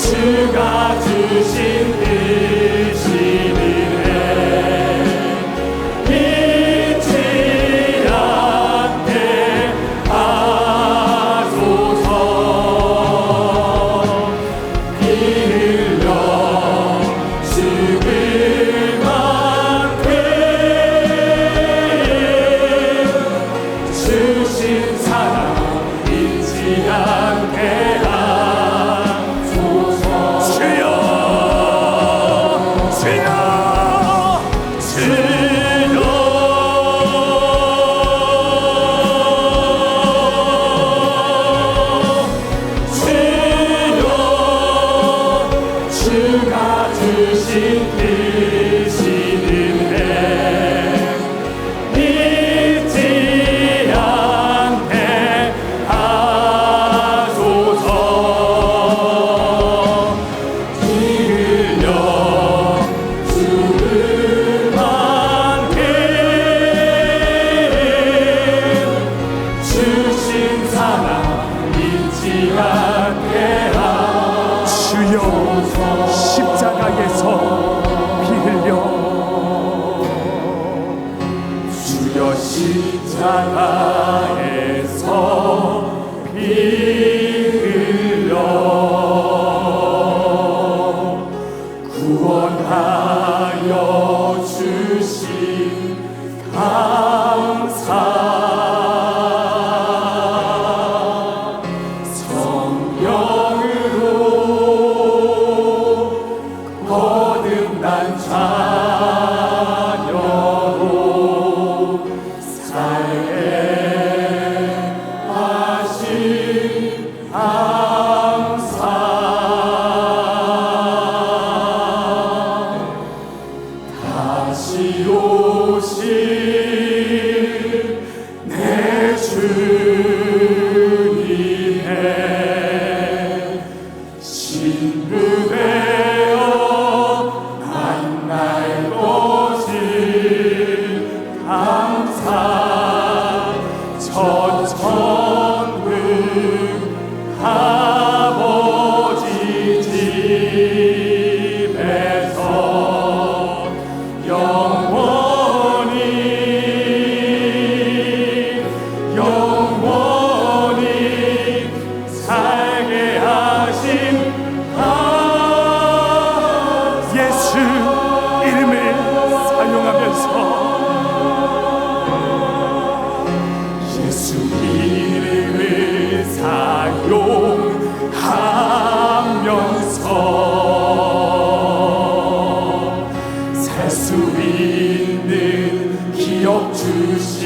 주가 주신 되시는 십자가에서 피 흘려 구원하여 주신 감사 성령으로 거듭난 자녀로 살게 하신 감사 다시 오실 내 주님의 신부되어 만날 것을 감사 첫 천국 아버지 집에서 영원히 살게 하신 예수 이름을 사용하면서 예수 이름을 사용하면서 살 수 있는 기억 주심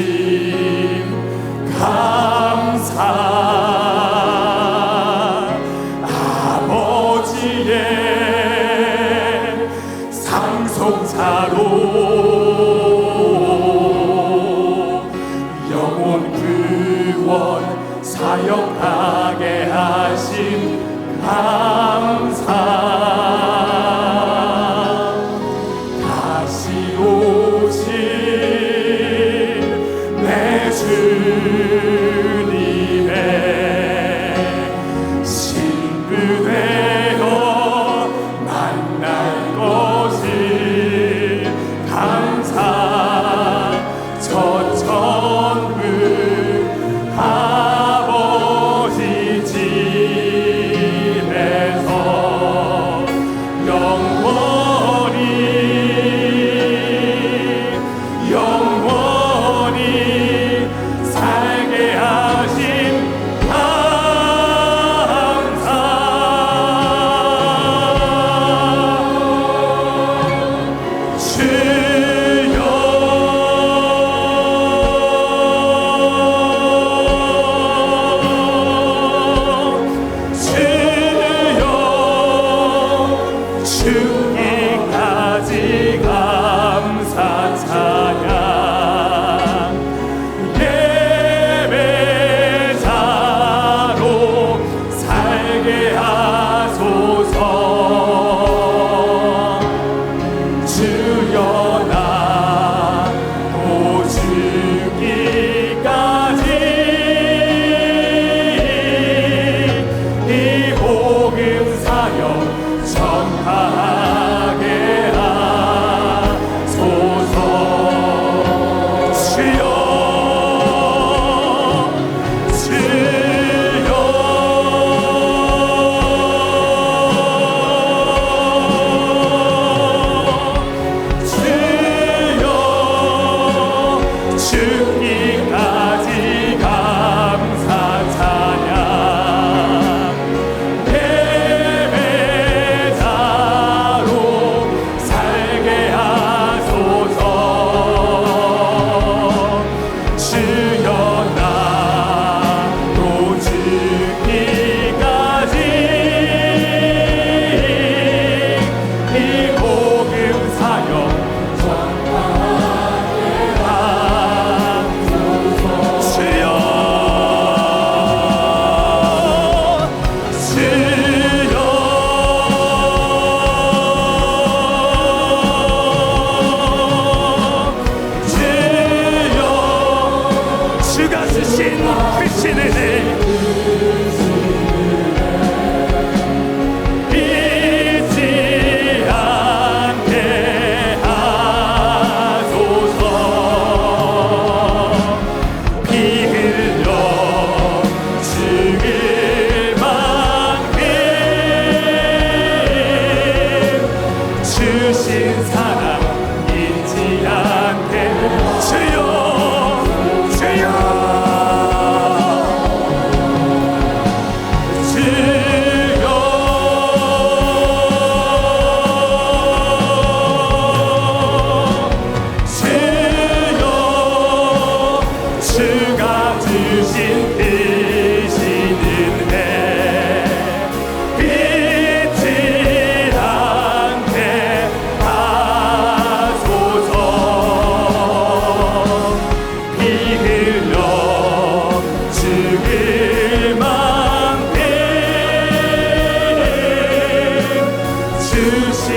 감사 아버지의 상속자로 영혼 구원 사역하게 하신 감사 다시 오신 내 주님의 신부되어 만날 것을 감사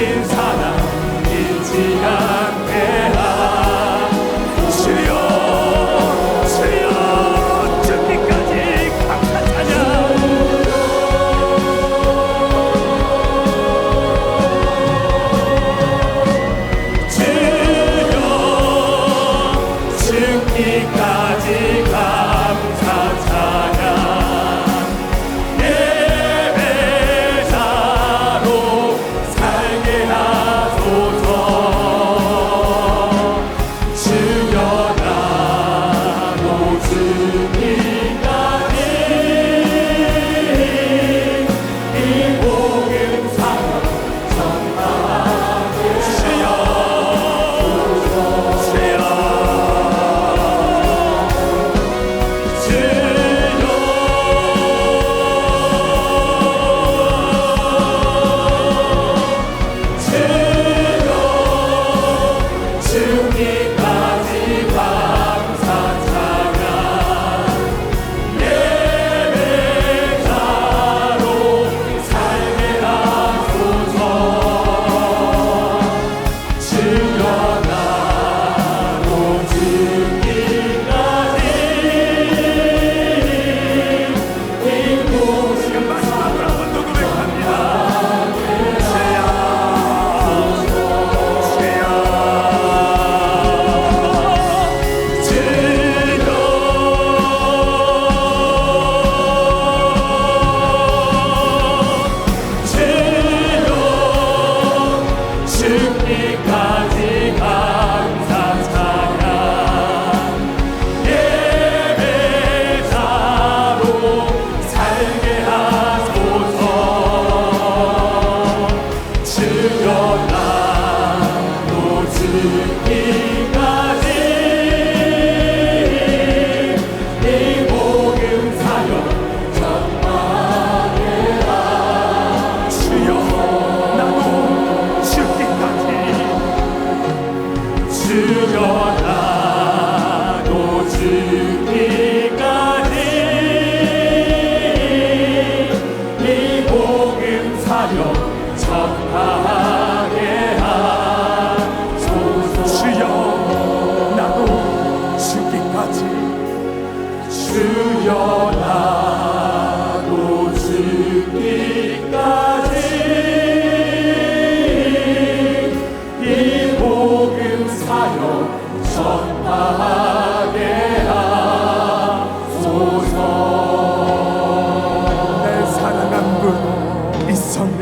주신 사랑 잊지 않게 주여 주여 죽기까지 감사하냐 죽기까지 감사 찬양 예배자로 살게 하소서 주여 나로 죽기까지 이 복음 사역 전하게 죽기까지 감사 찬양 예배자로 살게 하소서 주여 나로 죽기까지 이 모든 마지막으로 한번 더 고백합니다. 죽기까지 감사 찬양 예배자로 살게 하소서 주여 나로 죽기까지 이 복음 사역 전하게 주여 나로 죽기까지 주여 나로 죽기까지 이 복음 사역 전하게 하소서 주여 나로 죽기까지 주여 나로 죽기까지 이 복음 사역 전하게 하소서. 내 사랑한 분 있었네.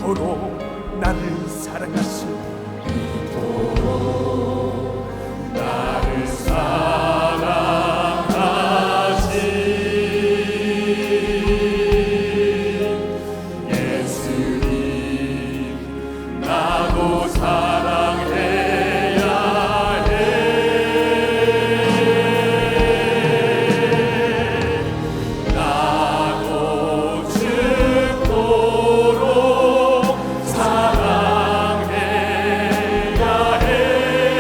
이토록 나를 사랑하신 나를 사랑하신 예수님 나도 사랑해야 해. 나도 죽도록 사랑해야 해.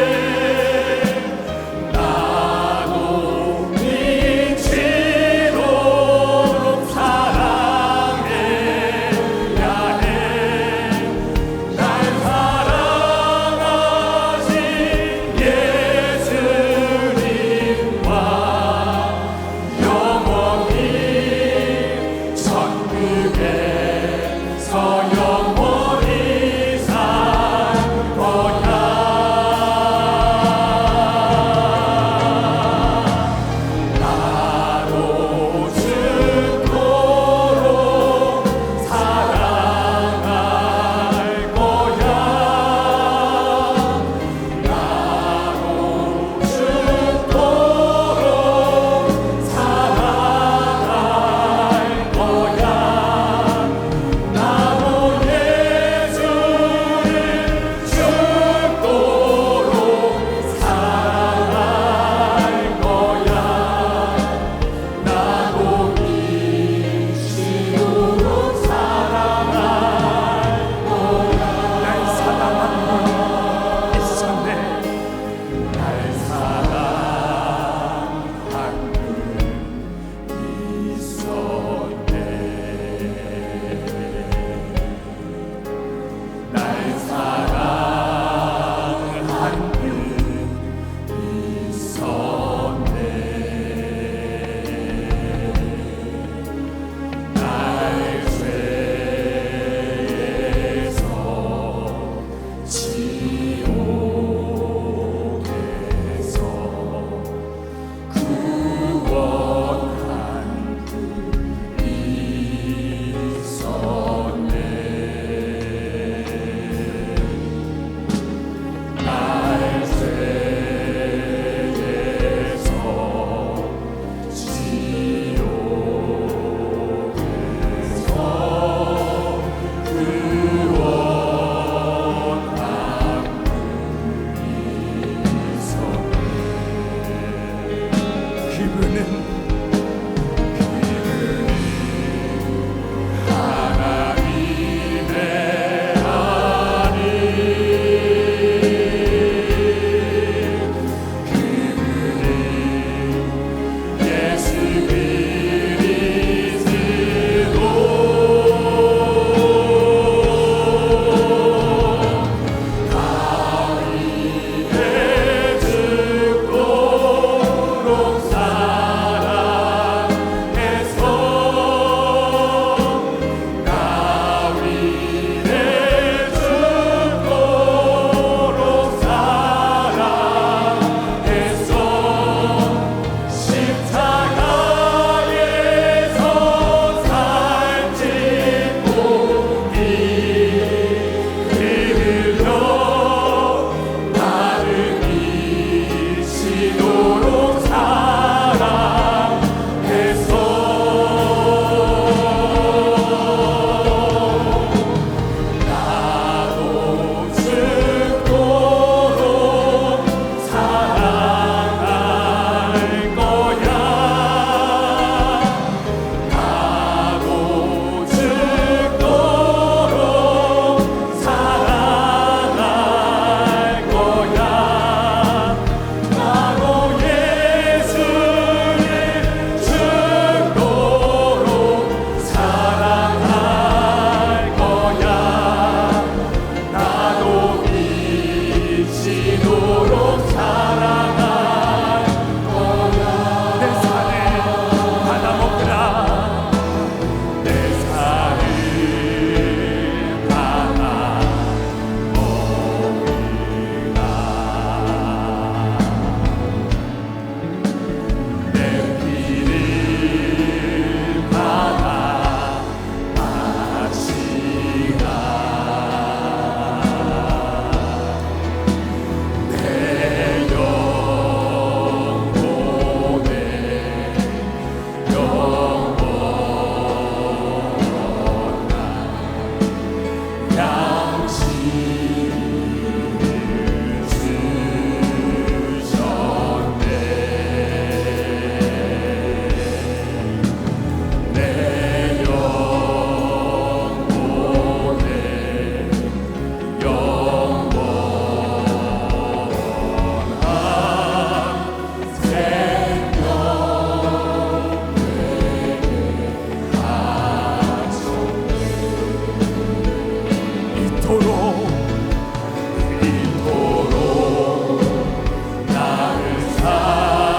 나를 사랑하시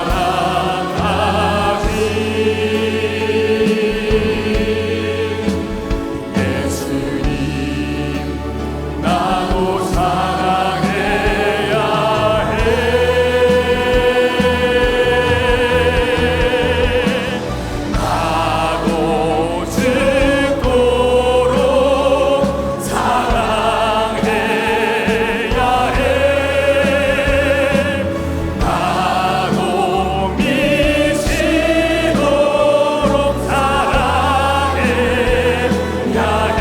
예수님 나도 사랑해야 해 나도 죽도록 사랑해야 해 나도 미치도록 사랑해야 해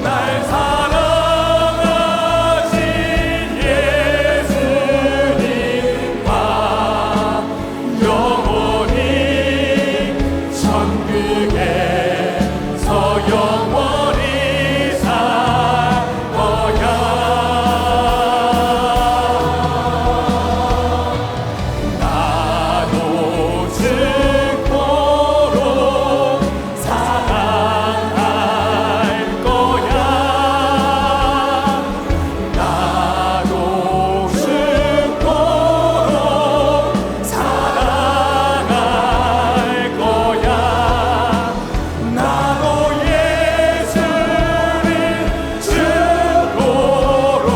날 사랑하신 예수님과 영원히 천국에서 영원히 살 거야 나도 죽도록 사랑할 거야 나도 죽도록 사랑할 거야 나도 예수를 죽도록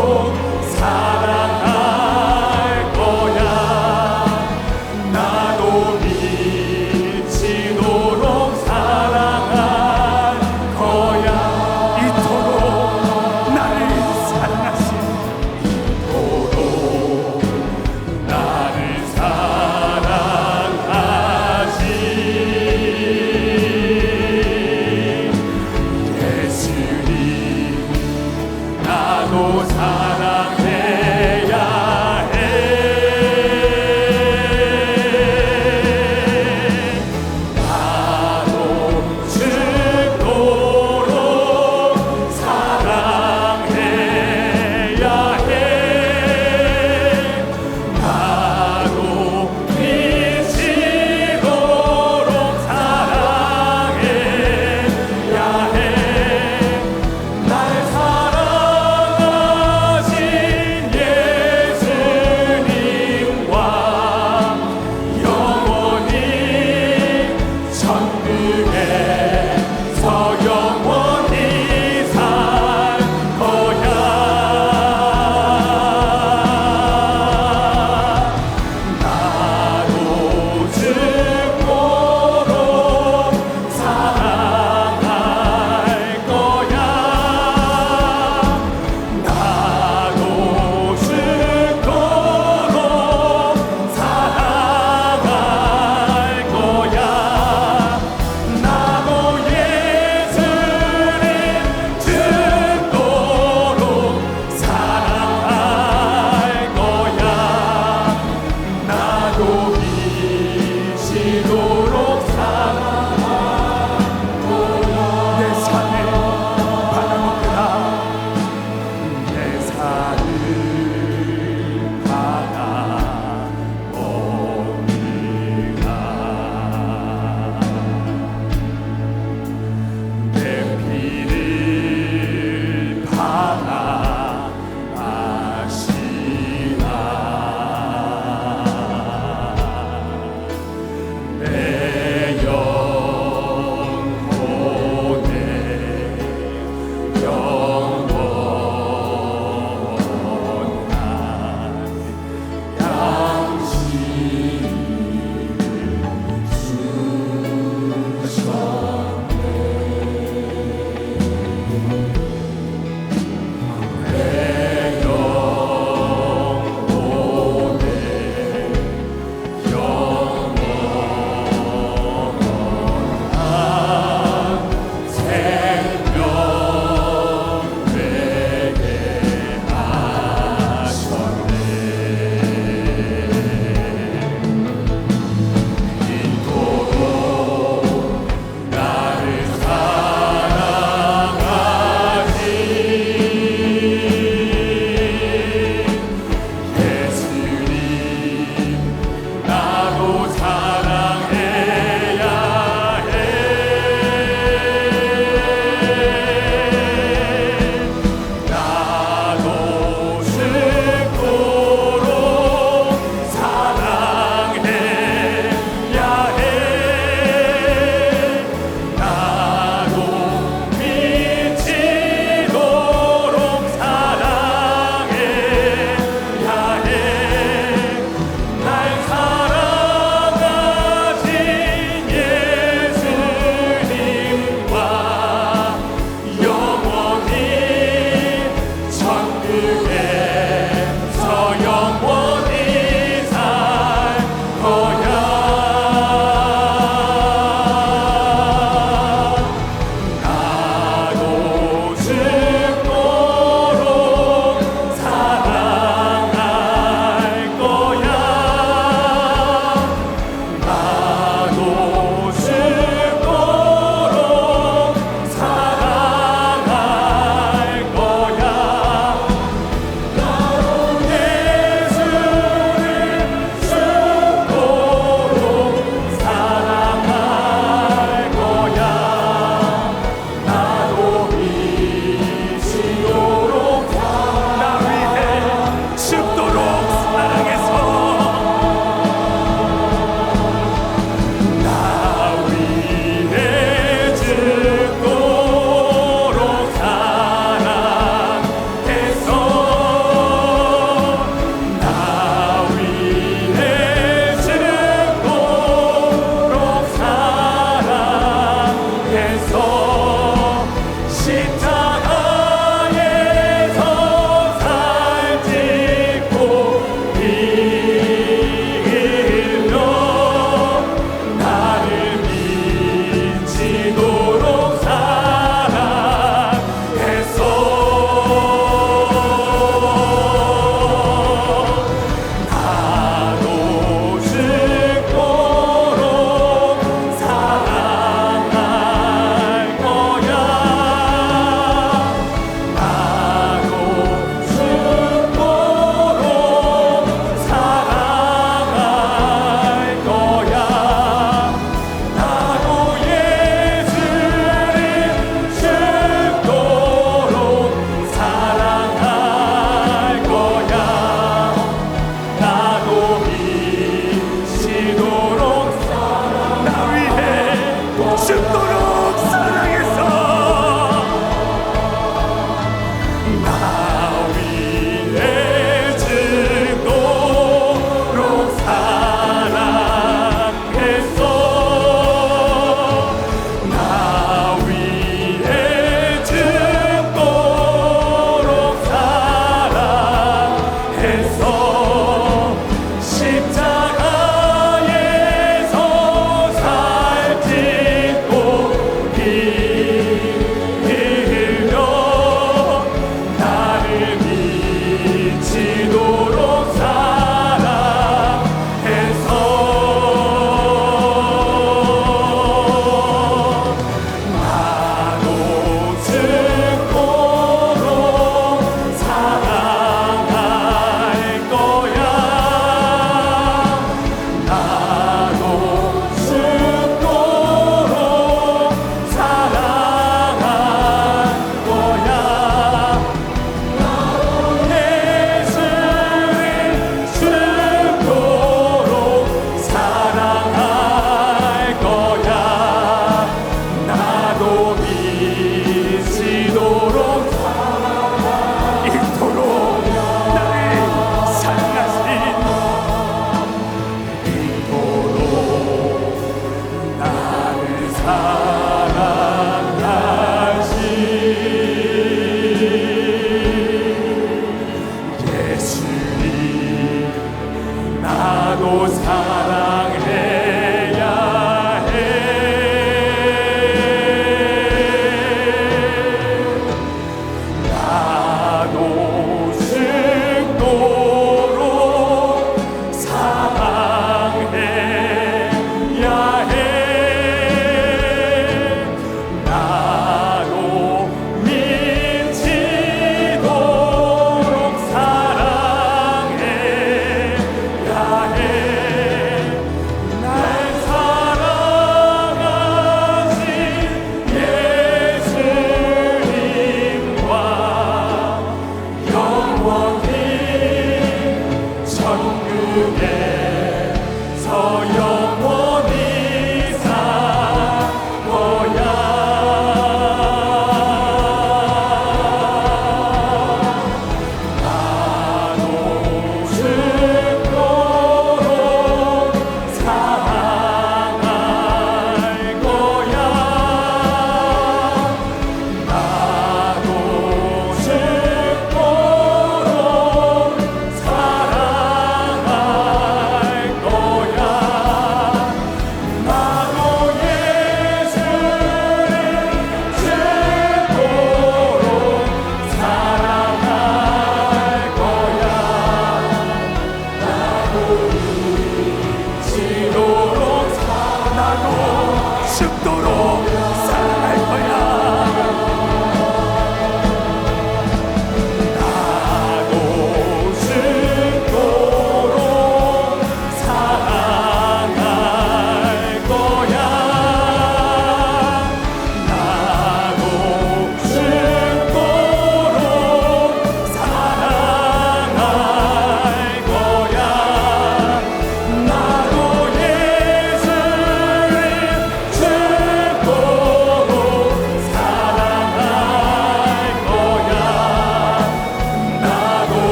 사랑할 거야 나도 미치도록 사랑할 거야 이토록 나를 사랑하신 나를 사랑하신 예수님 나도 사랑해야 해 나도 죽도록 사랑해야 해 나도 미치도록 사랑해야 해 날 사랑하신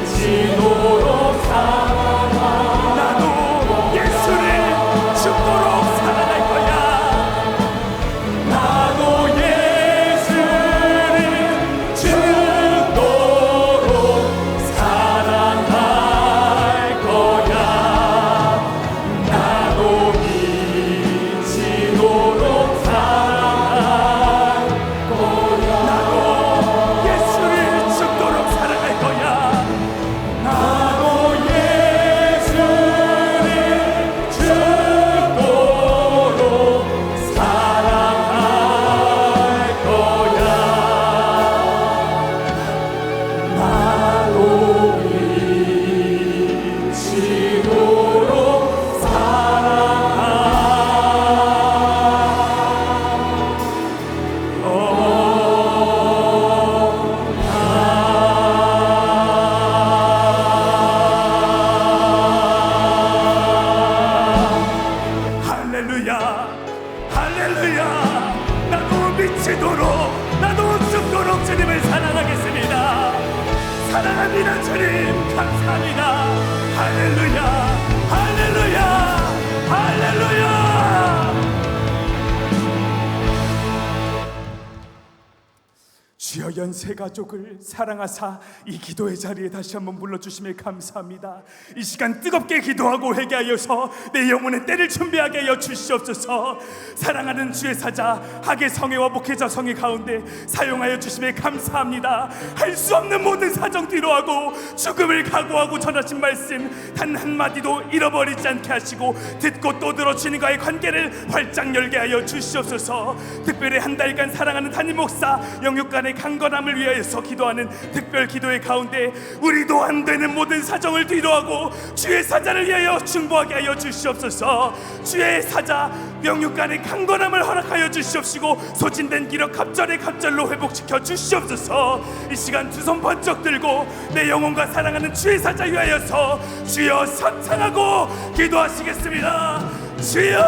미치도록 사랑하 나도 예수를 죽도록 사랑할 거야. 나도 예수를 죽도록 사랑할 거야. 나도 미치도록 사랑할 거야. 나도 예수를 죽도록 사랑할 거야. 나도 예수를 죽도록 사랑할 거야. 나도 미치도록 할렐루야, 할렐루야. 나도 미치도록, 나도 죽도록 주님을 사랑하겠습니다. 사랑합니다. 주님 감사합니다. 할렐루야, 할렐루야, 할렐루야. 주여 연세 가족을 사랑하사 이 기도의 자리에 다시 한번 불러주심에 감사합니다. 이 시간 뜨겁게 기도하고 회개하여서 내 영혼의 때를 준비하게 하여 주시옵소서. 사랑하는 주의 사자 하계 성회와 목회자 성회 가운데 사용하여 주심에 감사합니다. 할 수 없는 모든 사정 뒤로하고 죽음을 각오하고 전하신 말씀 단 한마디도 잃어버리지 않게 하시고 듣고 또 들어주는 과의 관계를 활짝 열게 하여 주시옵소서. 특별히 한 달간 사랑하는 담임 목사 영육간의 강건함을 위하여서 기도하는 특별 기도의 가운데 우리도 안 되는 모든 사정을 뒤로하고 주의 사자를 위하여 중보하게 하여 주시옵소서. 주의 사자 영육간의 강건함을 허락하여 주시옵시고 소진된 기력 갑절에 갑절로 회복시켜 주시옵소서. 이 시간 두 손 번쩍 들고 내 영혼과 사랑하는 주의 사자 위하여서 주여 선창하고 기도하시겠습니다. 주여,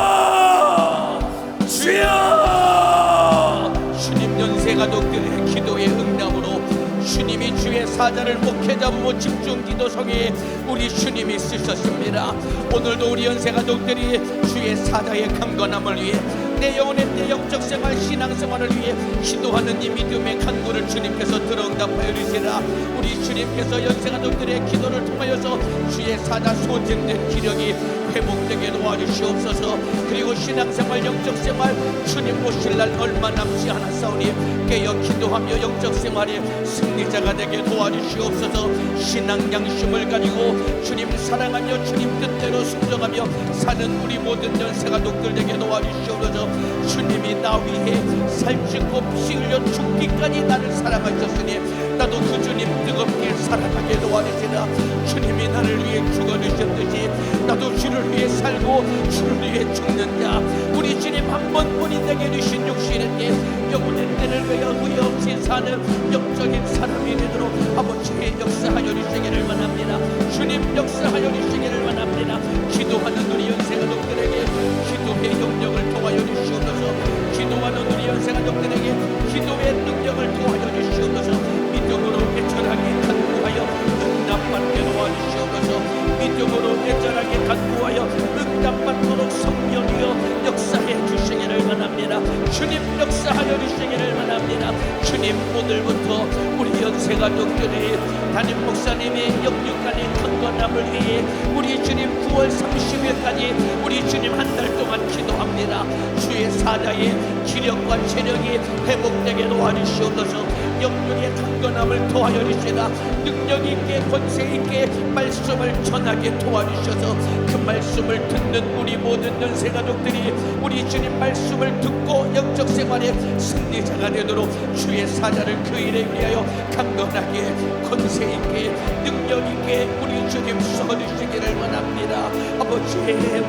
주여, 주여. 주님 연세 가족들의 기도의 응답으로 주님이 주의 사자를 목회자 부모 집중 기도성에 우리 주님이 쓰셨습니다. 오늘도 우리 연세 가족들이 주의 사자의 강건함을 위해 내 영혼의 내 영적 생활 신앙생활을 위해 기도하는 이 믿음의 간구를 주님께서 들어응답하여 주시라. 우리 주님께서 연세 가족들의 기도를 통하여서 주의 사자 소진된 기력이 회복되게 도와주시옵소서. 그리고 신앙생활 영적 생활 주님 모실 날 얼마 남지 않았사오니 깨어 기도하며 영적 생활에 승리자가 되게 도와주시옵소서. 신앙 양심을 가지고 주님 사랑하며 주님 뜻대로 순종하며 사는 우리 모든 연세 가족들 되게 도와주시옵소서. 주님이 나 위해 살찌고 피 흘려 죽기까지 나를 사랑하셨으니 나도 그 주님 뜨겁게 사랑하게 도와주시라. 주님이 나를 위해 죽어주셨듯이 나도 주를 위해 살고 주를 위해 죽는 자 우리 주님 한 번뿐이 되게 주신 육신의 때 영혼의 때를 위하여 후회 없이 사는 영적인 사람이 되도록 아버지의 역사하여 주시기를 원합니다. 주님 역사하여 주시기를 원합니다. 기도하는 우리 연세 가족들에게 기도의 영역을 도와여 주시옵소서. 기도하는 우리 연세 가족들에게 기도의 능력을 도와여 주시옵소서. 믿음으로 애절하게 간구하여 응답받게 도와주시옵소서. 믿음으로 애절하게 간구하여 응답받도록 성령이여 역사해 주시기를 원합니다. 주님 역사하여 주시기를 원합니다. 주님 오늘부터 우리 연세 가족들이 담임 목사님의 영육간의 강건함을 위해 우리 주님 9월 30일까지 우리 주님 한 달 동안 기도합니다. 주의 사자의 기력과 체력이 회복되게 도와주시옵소서. 영육의 강건함을 도와여 주시라. 능력 있게 권세 있게 말씀을 전하게 도와주셔서 그 말씀을 듣는 우리 모든 연세 가족들이 우리 주님 말씀을 듣고 영적 생활에 승리자가 되도록 주의 사자를 그 일에 위하여 강건하게 권세 있게 능력 있게 우리 주님 써주시기를 원합니다. 아버지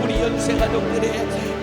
우리 연세 가족들의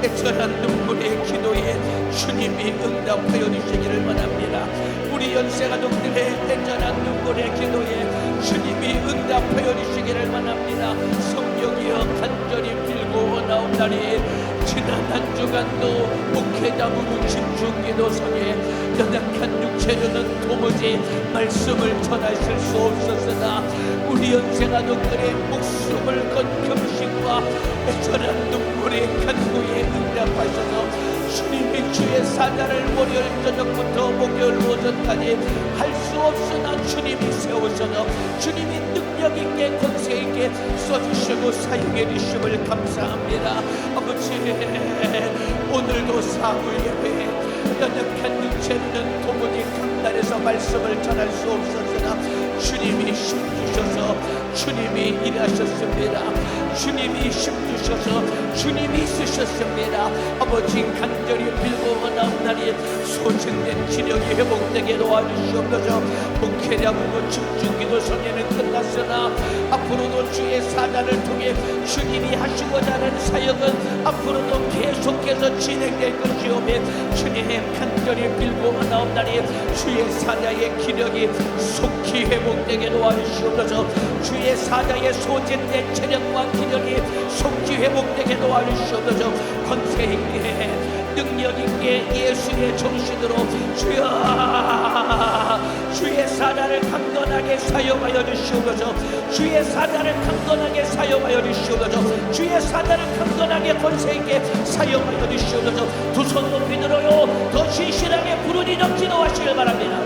애절한 눈물의 기도에 주님이 응답하여 주시기를 원합니다. 우리 연세 가족들의 애절한 눈물의 기도에 주님이 응답하여 주시기를 원합니다. 성령이여 간절히 빌고 나온다니 지난 한 주간도 목회자 부부 집중 기도성에 연약한 재료는 도무지 말씀을 전하실 수 없었으나 우리 연세가족들의 목숨을 건 금식과 애절한 눈물의 간구에 응답하셔서 주님이 주의 사자를 월요일 저녁부터 목요일 오전까지 할 수 없으나 주님이 세우셔서 주님이 능력 있게 권세 있게 써주시고 사용해 주심을 감사합니다. 아버지, 오늘도 사부 예배 연약한 육체는 도무지 강단에서 말씀을 전할 수 없었으나 주님이 힘주셔서 주님이 일하셨습니다. 주님이 힘주셔서 주님이 쓰셨습니다. 아버지, 간절히 빌고 원하옵나니 소진된 기력이 회복되게 도와주시옵소서. 목회자고 집중기도 성회는 끝났으나 앞으로도 주의 사자를 통해 주님이 하시고자 하는 사역은 앞으로도 계속해서 진행될 것이오며 주님 간절히 빌고 원하옵나니 주의 사자의 기력이 속히 회복되게 도와주시옵소서. 주의 사자의 소진된 체력과 기력이 속히 회복되게 도와주시옵소서. 권세 있게 능력 있게 예수의 정신으로 주여 주의 사자를 강건하게 사용하여 주시옵소서. 주의 사자를 강건하게 사용하여 주시옵소서. 주의 사자를 강건하게 권세 있게 사용하여 주시옵소서. 두 손 높이 들어요. 더 신실하게 부르짖어 기도하시길 바랍니다.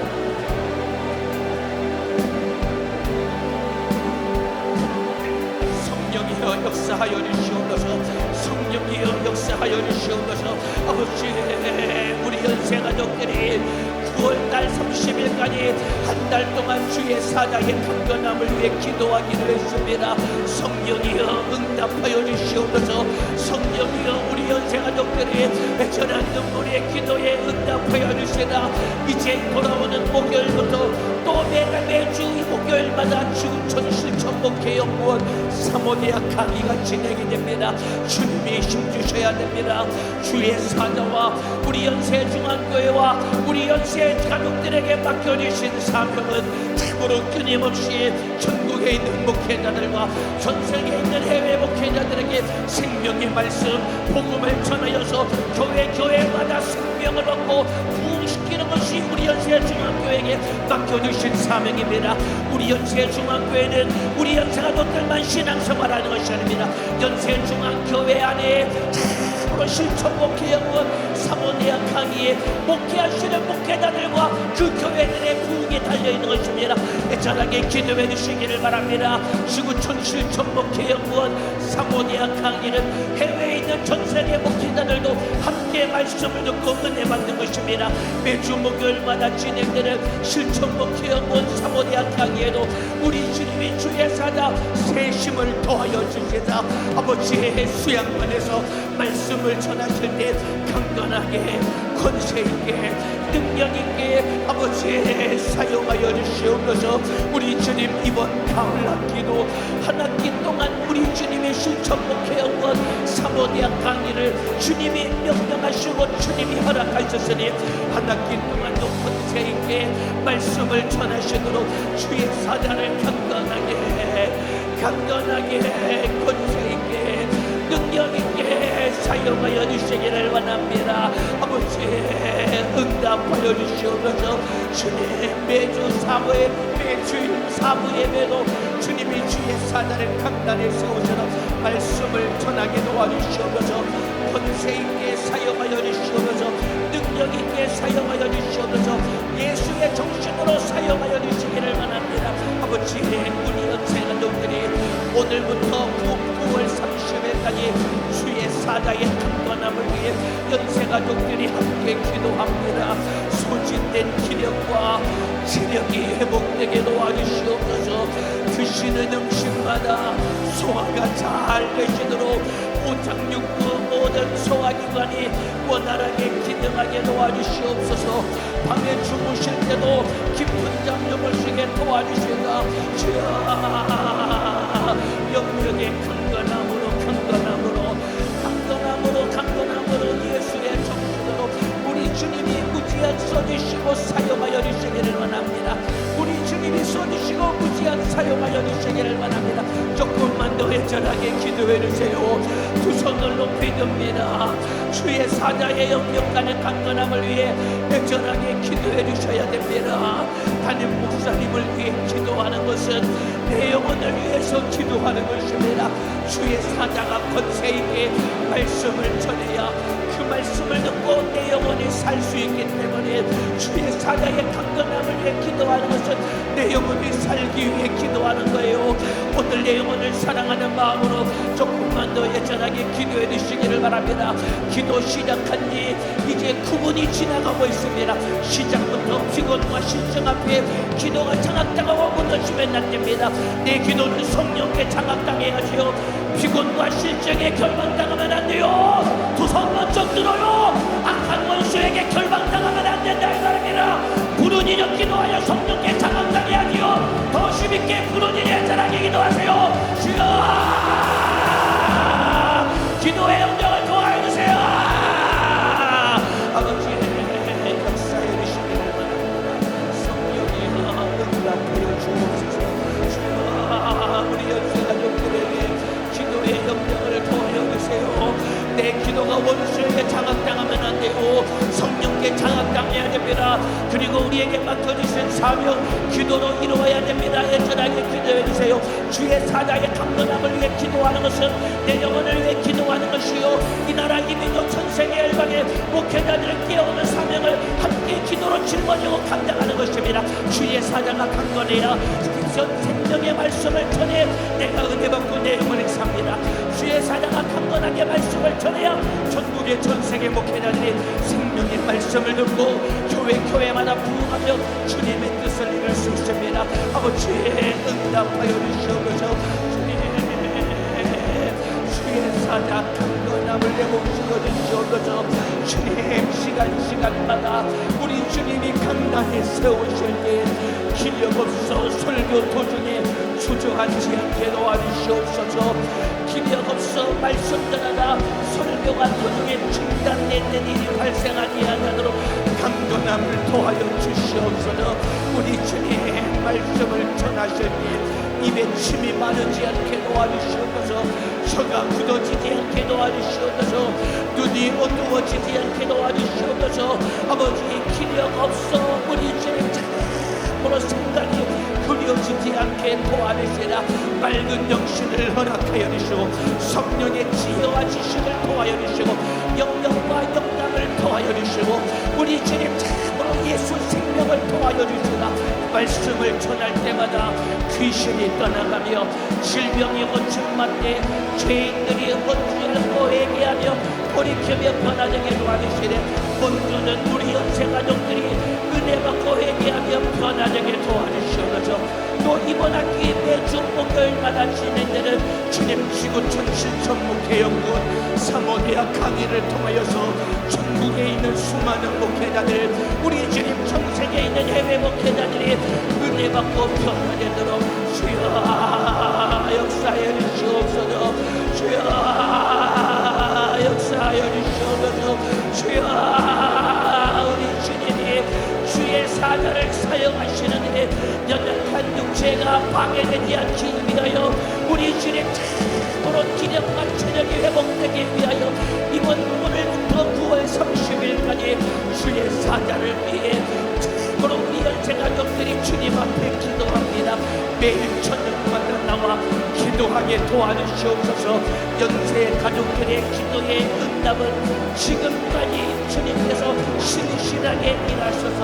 성령이여 역사하여 주시옵소서. 성령이여 역사하여 주시옵소서. 아버지, 우리 연세가족들이 9월달 30일까지 한 달 동안 주의 사자의 강건함을 위해 기도하기로 했습니다. 성령이여 응답하여 주시옵소서. 성령이여 우리 연세가족들이 애절한 눈물의 기도에 응답하여 주시라. 이제 돌아오는 목요일부터 또 매주 목요일마다 지구촌 실천 목회 연구원 사모대학 강의가 진행이 됩니다. 주님이 힘주셔야 됩니다. 주의 사자와 우리 연세중앙교회와 우리 연세 가족들에게 맡겨주신 사명은 참으로 끊임없이 전국에 있는 목회자들과 전 세계에 있는 해외 목회자들에게 생명의 말씀 복음을 전하여서 교회마다 생명을 얻고 부흥시키는 것이 우리 연세중앙교회에게 맡겨주신 사명입니다. 우리 연세중앙교회는 우리 연세가족들만 신앙생활하는 것이 아닙니다. 연세중앙교회 안에 실천 목회 연구원 사모대학 강의에 목회하시는 목회자들과 그 교회들의 부흥이 달려있는 것입니다. 애절하게 기도해 주시기를 바랍니다. 지구촌 실천 목회 연구원 사모대학 강의는 해외에 있는 전세계 목회자들도 함께 말씀을 듣고 은혜 받는 것입니다. 매주 목요일마다 진행되는 실천 목회 연구원 사모대학 강의에도 우리 주님이 주의 사자 세심을 더하여 주시다. 아버지의 수양관에서 말씀을 전하실 때 강건하게 권세 있게 능력 있게 아버지 사용하여 주시옵소서. 우리 주님 이번 가을 학기도 한 학기 동안 우리 주님의 실천 목회 연구원 사모대학 강의를 주님이 명령하시고 주님이 허락하셨으니 한 학기 동안도 권세 있게 말씀을 전하시도록 주의 사자를 강건하게 권세 있게 능력 있게 사용하여 주시기를 원합니다. 아버지 응답하여 주시옵소서. 주님 매주 사부에 매주일 사부 예배도 주님이 주의 사자를 강단에 세우셔서 말씀을 전하게 도와주시옵소서. 권세 있게 사용하여 주시옵소서. 능력 있게 사용하여 주시옵소서. 예수의 정신으로 사용하여 주시기를 원합니다. 아버지 우리 연세가족들이 오늘부터 9월 30일까지 주의 사자의 강건함을 위해 연세가족들이 함께 기도합니다. 소진된 기력과 체력이 회복되게 도와주시옵소서. 드시는 음식마다 소화가 잘 되시도록 오장육부 모든 소화기관이 원활하게 기능하게 도와주시옵소서. 밤에 주무실 때도 깊은 잠 주무시게 도와주시다. 주여 영역의 강건함으로 예수의 정신으로 우리 주님이 무지한 써주시고 사용하여 주시기를 원합니다. 우리 주님이 써주시고 무지한 사용하여 주시기를 원합니다. 조금만 더 애절하게 기도해 주세요. 두 손을 높이 듭니다. 주의 사자의 영역간의 강건함을 위해 애절하게 기도해 주셔야 됩니다. 담임 목사님을 위해 기도하는 것은 내 영혼을 위해서 기도하는 것입니다. 주의 사자가 권세 있게 말씀을 전해야 그 말씀을 듣고 내 영혼이 살 수 있기 때문에 주의 사자의 강건함을 위해 기도하는 것은 내 영혼이 살기 위해 기도하는 거예요. 오늘 내 영혼을 사랑하는 마음으로 조금만 더 애절하게 기도해 주시기를 바랍니다. 기도 시작한 지 이제 9분이 지나가고 있습니다. 시작부터 피곤과 실정 앞에 기도가 장악당하고 무너지면 안 됩니다. 내 기도는 성령께 장악당해야지요. 피곤과 실정에 결박당하면 안 돼요. 두 손 먼저 들어요. 악한 원수에게 결박당하면 안 된다 이 말입니다. 부른 이력 기도하여 성령께 장악당해야지요. 더 힘있게 부른 이력 애절하게 기도하세요. 주여 기도의 영역을 도와해 주세요. 아버지의 역사에 주시기를 바랍니다. 성령이여 응답하여 주옵소서. 주여 우리 연세 가족들에게 기도의 영역을 도와여 주세요. 내 기도가 원수에게 장악당하면 안 되고 성령께 장악당해야 됩니다. 그리고 우리에게 맡겨주신 사명 기도로 이루어야 됩니다. 애절하게 기도해 주세요. 주의 사자의 강건함을 위해 기도하는 것은 내 영혼을 위해 기도하는 것이요 이 나라 이민족 전세계 열방의 목회자들을 깨우는 사명을 함께 기도로 짊어지고 감당하는 것입니다. 주의 사자가 강건해야 생명의 말씀을 전해 내가 은혜 받고 내 영혼이 삽니다. 주의 사자가 강건하게 말씀을 전해야 전국의 전세계 목회자들이 생명의 말씀을 듣고 교회마다 부흥하며 주님의 뜻을 이룰 수 있습니다. 아버지 응답하여 주시옵소서. 주의 사자 강건함을 내모시고 주시옵소서. 주님 시간마다 우리 주님이 강단에 세우실 때 기력 없어 설교 도중에 주저앉지 않게 도와주시옵소서. 기력 없어 말씀 전하다 설교가 도중에 중단되는 일이 발생하지 않도록 강건함을 도와여 주시옵소서. 우리 주님 말씀을 전하실 때 입에 침이 마르지 않게 도와주시옵소서. 혀가 굳어지지 않게 도와주시옵소서. 눈이 어두워지지 않게 도와주시옵소서. 아버지 기력 없어 우리 주님 참으로 생각이 그려지지 않게 도와주시라. 맑은 영신을 허락하여 주시고 성령의 지혜와 지식을 도와여 주시고 영령과 영감을 도와여 주시고 우리 주님 참으로 예수 생명을 도와여 주시라. 말씀을 전할 때마다 귀신이 떠나가며 질병이 고침받되 죄인들이 어찌하고 회개하며 돌이키며 변화되게 도와주시래. 본주는 우리 연세 가족들이 은혜 받고 회개하며 변화되게 도와주시옵소서. 또 이번 학기 매주 목요일마다 진행되는 주님 지구촌 실천 목회연구원 사모대학 강의를 통하여서 전국에 있는 수많은 목회자들 우리 주님 전 세계에 있는 해외 목회자들이 은혜 받고 변화되도록 주여 역사하여 주시옵소서. 주여 역사하여 주시옵소서. 주여 우리 주님이 주의 사자를 사용하시는데 연약한 육체가 방해되지 않기 위하여 우리 주님 참으로 기력과 체력이 회복되기 위하여 이번 오늘부터 9월 30일까지 주의 사자를 위해 참으로 우리 연세 가족들이 주님 앞에 기도합니다. 매일 저녁마다 나와 기도하게 도와주시옵소서. 연세 가족들의 기도의 응답은 지금까지 주님께서 신실하게 일하셔서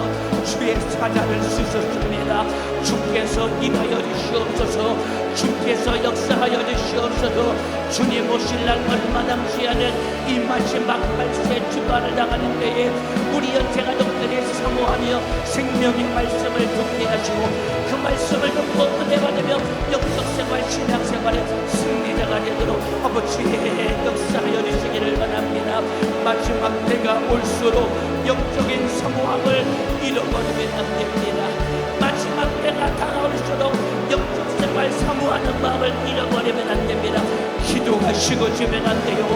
주의 사자를 쓰셨습니다. 주께서 일하여 주시옵소서. 주께서 역사하여 주시옵소서. 주님 오실 날 얼마 남지 않은 이 마지막 발세 주간을 당하는 때에 우리 연세 가족들이 사모하며 생명의 말씀을 듣게 하시고 그 말씀을 듣고 은혜 받으며 영적생활 신앙생활에 승리자가 되도록 아버지의 역사하여 주시기를 바랍니다. 마지막 때가 올수록 영적인 사모함을 잃어버리면 안 됩니다. 마지막 때가 다가올수록 영적생활 사모하는 마음을 잃어버리면 안 됩니다. 기도가 식어지면 안 돼요.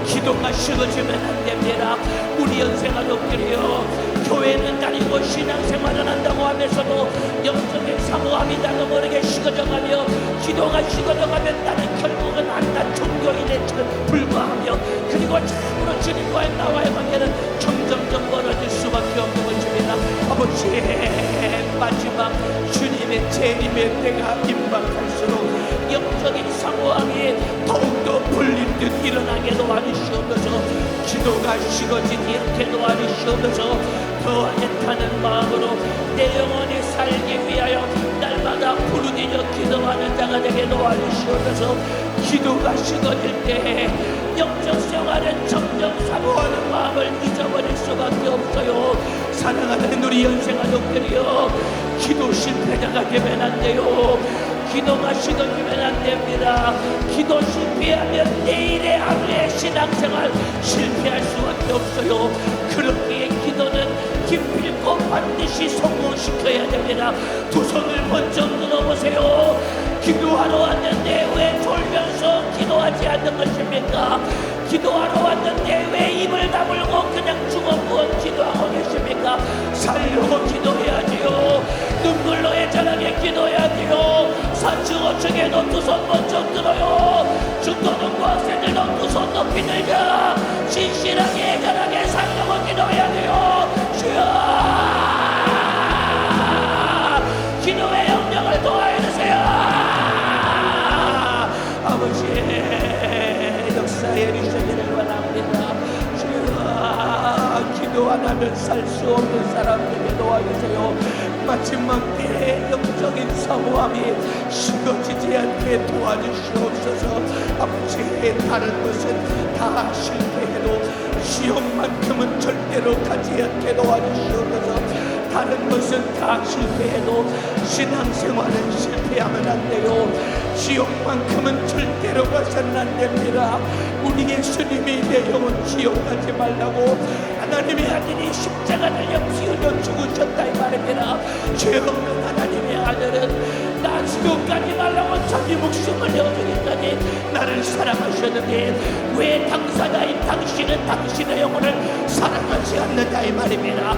기도가 식어지면 안 됩니다. 우리 연세 가족들이요 교회는 다니고 신앙생활을 한다고 하면서도 영적인 사모함이 나도 모르게 식어져가며 기도가 식어져가면 나는 결국 작은 종교인에 불과하며 그리고 참으로 주님과의 나와의 관계는 점점점 멀어질 수밖에 없는 것입니다. 아버지, 마지막 주님의 재림의 때가 임박할수록 영적인 상황이 더욱더 불림듯 일어나게 도와주시옵소서. 기도가 식어지지 않게 도와주시옵소서. 더 애타는 마음으로 내 영혼이 살기 위하여 날마다 부르짖어 기도하는 자가 되게 도와주시옵소서. 기도가 식어질 때 영적 생활은 점점 사모하는 마음을 잊어버릴 수밖에 없어요. 사랑하는 우리 연세가족들이여, 기도 실패자가 되면 안 돼요. 기도가 식어지면 안 됩니다. 기도 실패하면 내일의 하루의 신앙생활 실패할 수밖에 없어요. 그렇기에 기도는 기필코 반드시 성공시켜야 됩니다. 두 손을 먼저 들어보세요. 기도하러 왔는데 왜 졸면서 기도하지 않는 것입니까? 기도하러 왔는데 왜 입을 다물고 그냥 주먹구원 기도하고 계십니까? 살려고 기도해야지요. 눈물로 애절하게 기도해야지요. 사층어층에도 두 손 먼저 들어요. 중고등부 학생들도 두 손 높이 들자. 진실하게 애절하게 살려고 기도해야 돼요. 주여, 기도의 영역을 도와주세요. 아버지의 역사에 주시기를 원합니다. 주여, 기도 안 하면 살 수 없는 사람들에게 도와주세요. 마지막 때의 영적인 사모함이 식어지지 않게 도와주시옵소서. 아버지, 다른 것은 다 실패해도 시험만큼은 절대로 가지 않게 도와주시옵소서. 다른 것은 다 실패해도 신앙생활은 실패하면 안 돼요. 지옥만큼은 절대로 가서는 안 됩니다. 우리 예수님이 내 영혼 지옥 가지 말라고 하나님의 아들이 십자가 달려 피 흘려 죽으셨다 이 말입니다. 죄 없는 하나님의 아들은 나 지옥 가지 말라고 자기 목숨을 내어주기까지 나를 사랑하셨는데 왜 당사자인 당신은 당신의 영혼을 사랑하지 않는다 이 말입니다.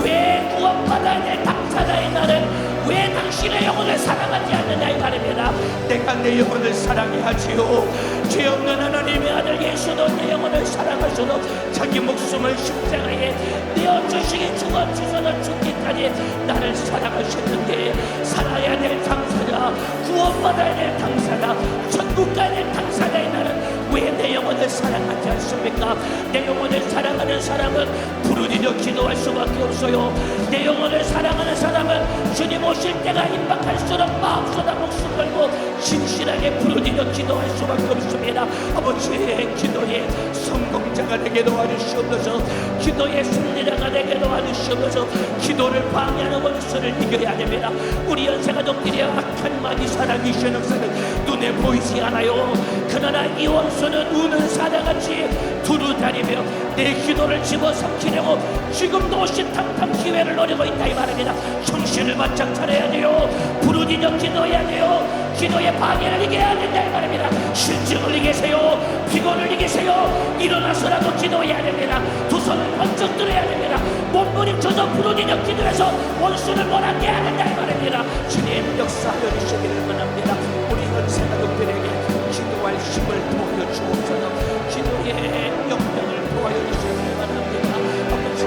왜 구원받아야 될 당사자인 나는 왜 당신의 영혼을 사랑하지 않느냐 이 말입니다. 내가 내 영혼을 사랑해야지요. 죄 없는 하나님의 아들 예수도 내 영혼을 사랑하셔도 자기 목숨을 십자가에 내어주시기 죽어주셔서 죽기까지 나를 사랑하셨는데 살아야 될 당사자, 구원받아야 될 당사자, 천국 가야 될 당사자인 나는 왜 내 영혼을 사랑하지 않습니까? 내 영혼을 사랑하는 사람은 부르짖어 기도할 수밖에 없어요. 내 영혼을 사랑하는 사람은 주님 오실 때가 임박할수록 마음보다 목숨 걸고 진실하게 부르짖어 기도할 수밖에 없습니다. 아버지의 기도의 성공자가 되게 도와주시옵소서. 기도의 승리자가 되게 도와주시옵소서. 기도를 방해하는 원수를 이겨야 됩니다. 우리 연세가족들이 악한 마귀 사람 이시는 역사는 눈에 보이지 않아요. 그러나 이 원수는 우는 사자같이 두루다니며 내 기도를 집어삼키려고 지금도 오신탕탕 기회를 노리고 있다 이 말입니다. 정신을 바짝 차려야 돼요. 부르짖어 기도해야 돼요. 기도의 방해를 이겨야 된다 이 말입니다. 실증을 이기세요. 피곤을 이기세요. 일어나서라도 기도해야 됩니다. 두 손을 번쩍 들어야 됩니다. 몸부림쳐서 부르짖어 기도해서 원수를 몰아내야 해야 된다 이 말입니다. 주님 역사하여 주시기를 원합니다. 우리 연세가족들에게 기도할 힘을 도와여 주옵소서. 기도의 영향을 도와여 주시기를 원합니다. 아버지,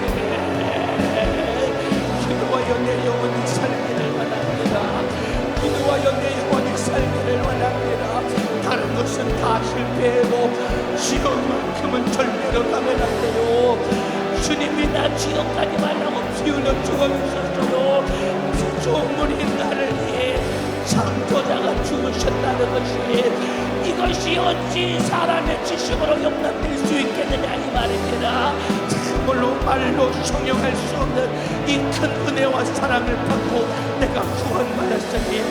기도하여 내 영혼이 살기를 원합니다. 기도하여 내 영혼이 살기를 원합니다. 다른 것은 다 실패해도 지옥만큼은 절대로 가면 안 돼요. 주님이 나 지옥 가지 말라고 피 흘려 죽어주셨어요. 피조물이 나를 위해 창조자가 죽으셨다는 것이 이것이 어찌 사람의 지식으로 용납될 수 있겠느냐 이 말입니다. 참으로 말로 형용할 수 없는 이 큰 은혜와 사랑을 받고 내가 구원받았으니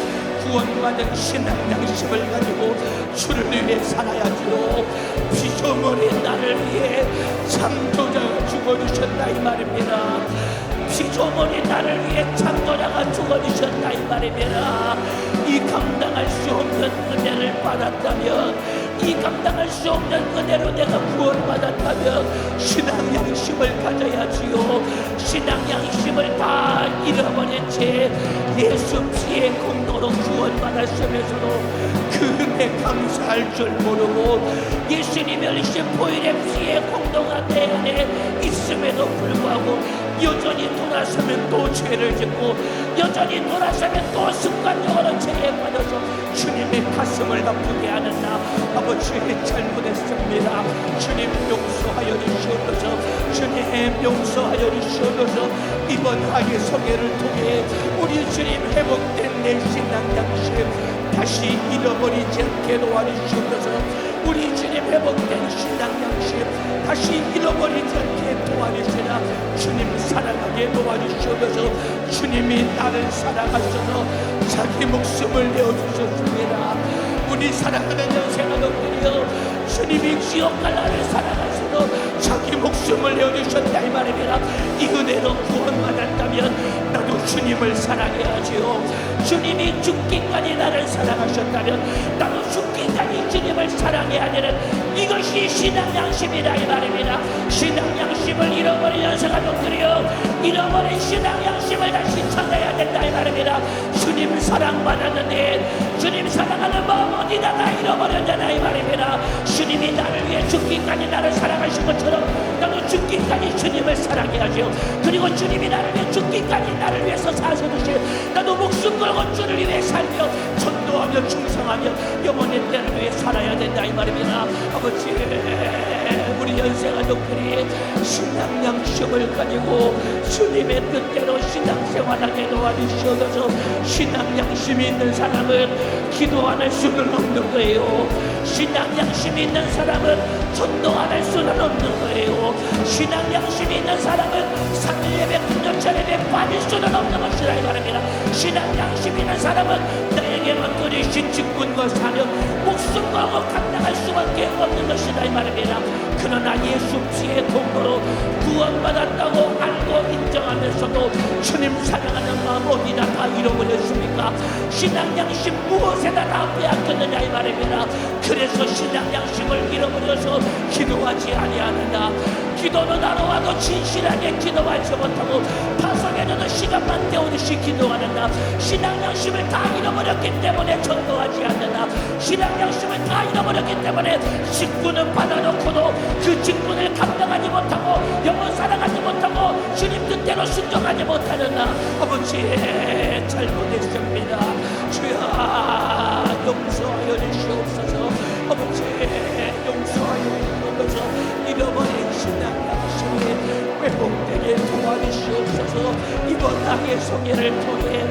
구원받은 신앙 양심을 가지고 주를 위해 살아야지요. 피조물이 나를 위해 창조자가 죽어주셨다 이 말입니다. 피조물이 나를 위해 창조자가 죽어주셨다 이 말입니다. 이 감당할 수 없는 은혜를 받았다면 이 감당할 수 없는 은혜로 내가 구원받았다면 신앙 양심을 가져야지요. 신앙 양심을 다 잃어버린 채 예수 피의 공로로 구원받았으면서도 그 은혜 감사할 줄 모르고 예수님의 일심포일의 피의 공로가 내 안에 있음에도 불구하고 여전히 돌아서면 또 죄를 짓고 여전히 돌아서면 또 습관적으로 죄에 빠져서 주님의 가슴을 아프게 하는 나 아버지 잘못했습니다. 주님 용서하여 주시옵소서. 주님 용서하여 주시옵소서. 이번 하계 성회를 통해 우리 주님 회복된 내 신앙 양심 다시 잃어버리지 않게 도와주시옵소서. 우리 주님 회복된 신앙 양심 다시 잃어버리지 않게 도와주시라. 주님 사랑하게 도와주시옵소서. 주님이 나를 사랑하셔서 자기 목숨을 내어주셨습니다. 우리 사랑하는 연세가족들이여 주님이 지옥 갈 나를 사랑하셔서 자기 목숨을 내어주셨다 이 말입니다. 이 은혜로 구원받았다면 나도 주님을 사랑해야지요. 주님이 죽기까지 나를 사랑하셨다면 나도 죽기까지 주님을 사랑해야 되는 이것이 신앙 양심이다 이 말입니다. 신앙 양심을 잃어버린 연세가족들이여 잃어버린 신앙 양심을 다시 찾아야 된다 이 말입니다. 주님 사랑받았는데 주님 사랑하는 마음 어디다 다 잃어버렸잖아 이 말입니다. 주님이 나를 위해 죽기까지 나를 사랑하신 것처럼 나도 죽기까지 주님을 사랑해야죠. 그리고 주님이 나를 위해 죽기까지 나를 위해서 사셔주신 나도 목숨 걸고 주를 위해 살며 전도하며 충성하며 영원의 때를 위해 살아야 된다 이 말입니다. 아버지 우리 연세가족들이 신앙 양심을 가지고 주님의 뜻대로 신앙생활하게 도와주시옵소서. 신앙 양심이 있는 사람은 기도 안 할 수는 없는 거예요. 신앙 양심이 있는 사람은 전도 안 할 수는 없는 거예요. 신앙 양심이 있는 사람은 3일 예배, 금요철 예배 빠질 수는 없는 것이라 이 말입니다. 신앙 양심이 있는 사람은 나에게만 그리신 직분과 사명 목숨 걸고 감당할 수밖에 없는 것이다 이 말입니다. 그러나 예수 피의 공로로 구원받았다고 알고 인정하면서도 주님 사랑하는 마음 어디다 다 잃어버렸습니까? 신앙 양심 무엇에다 다 빼앗겼느냐 이 말입니다. 그래서 신앙 양심을 잃어버려서 기도하지 아니하는다. 기도는 하러 와도 진실하게 기도하지 못하고 파송에는 시간만 때우듯이 기도하는다. 신앙 양심을 다 잃어버렸기 때문에 전도하지 않는다. 신앙 양심을 다 잃어버렸기 때문에 직분은 받아놓고도 그 직분을 감당하지 못하고 영혼 사랑하지 못하고 주님 뜻대로 순종하지 못하는다. 아버지 잘못했습니다. 주여 용서하여 주시옵소서. 아버지 용서하여 주시옵소서. 잃어버린 신앙 양심이 회복되게 도와주시옵소서. 이번 당의 성회를 통해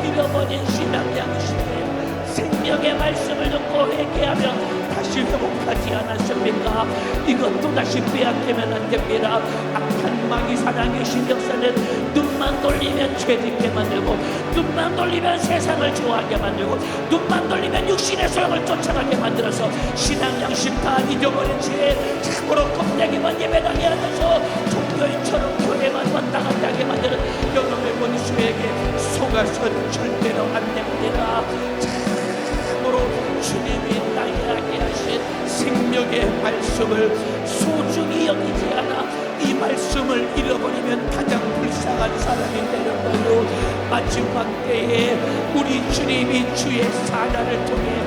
잃어버린 신앙 양심에 생명의 말씀을 듣고 회개하며 다시 회복하지 않았습니까? 이것도 다시 빼앗기면 안 됩니다. 악한 마귀 사랑의 신역사는 눈만 돌리면 죄짓게 만들고 눈만 돌리면 세상을 좋아하게 만들고 눈만 돌리면 육신의 소용을 쫓아가게 만들어서 신앙 양심 다 잊어버린 채 참으로 껍데기만 예배당에 앉아서 종교인처럼 교회만 왔다 갔다 하게 만드는 여러분의 원수에게 속아서는 절대로 안 됩니다. 참으로 주님이 나에게 하신 생명의 말씀을 소중히 여기지 않아 이 말씀을 잃어버리면 가장 불쌍한 사람이 되는 거요. 마지막 때에 우리 주님이 주의 사자를 통해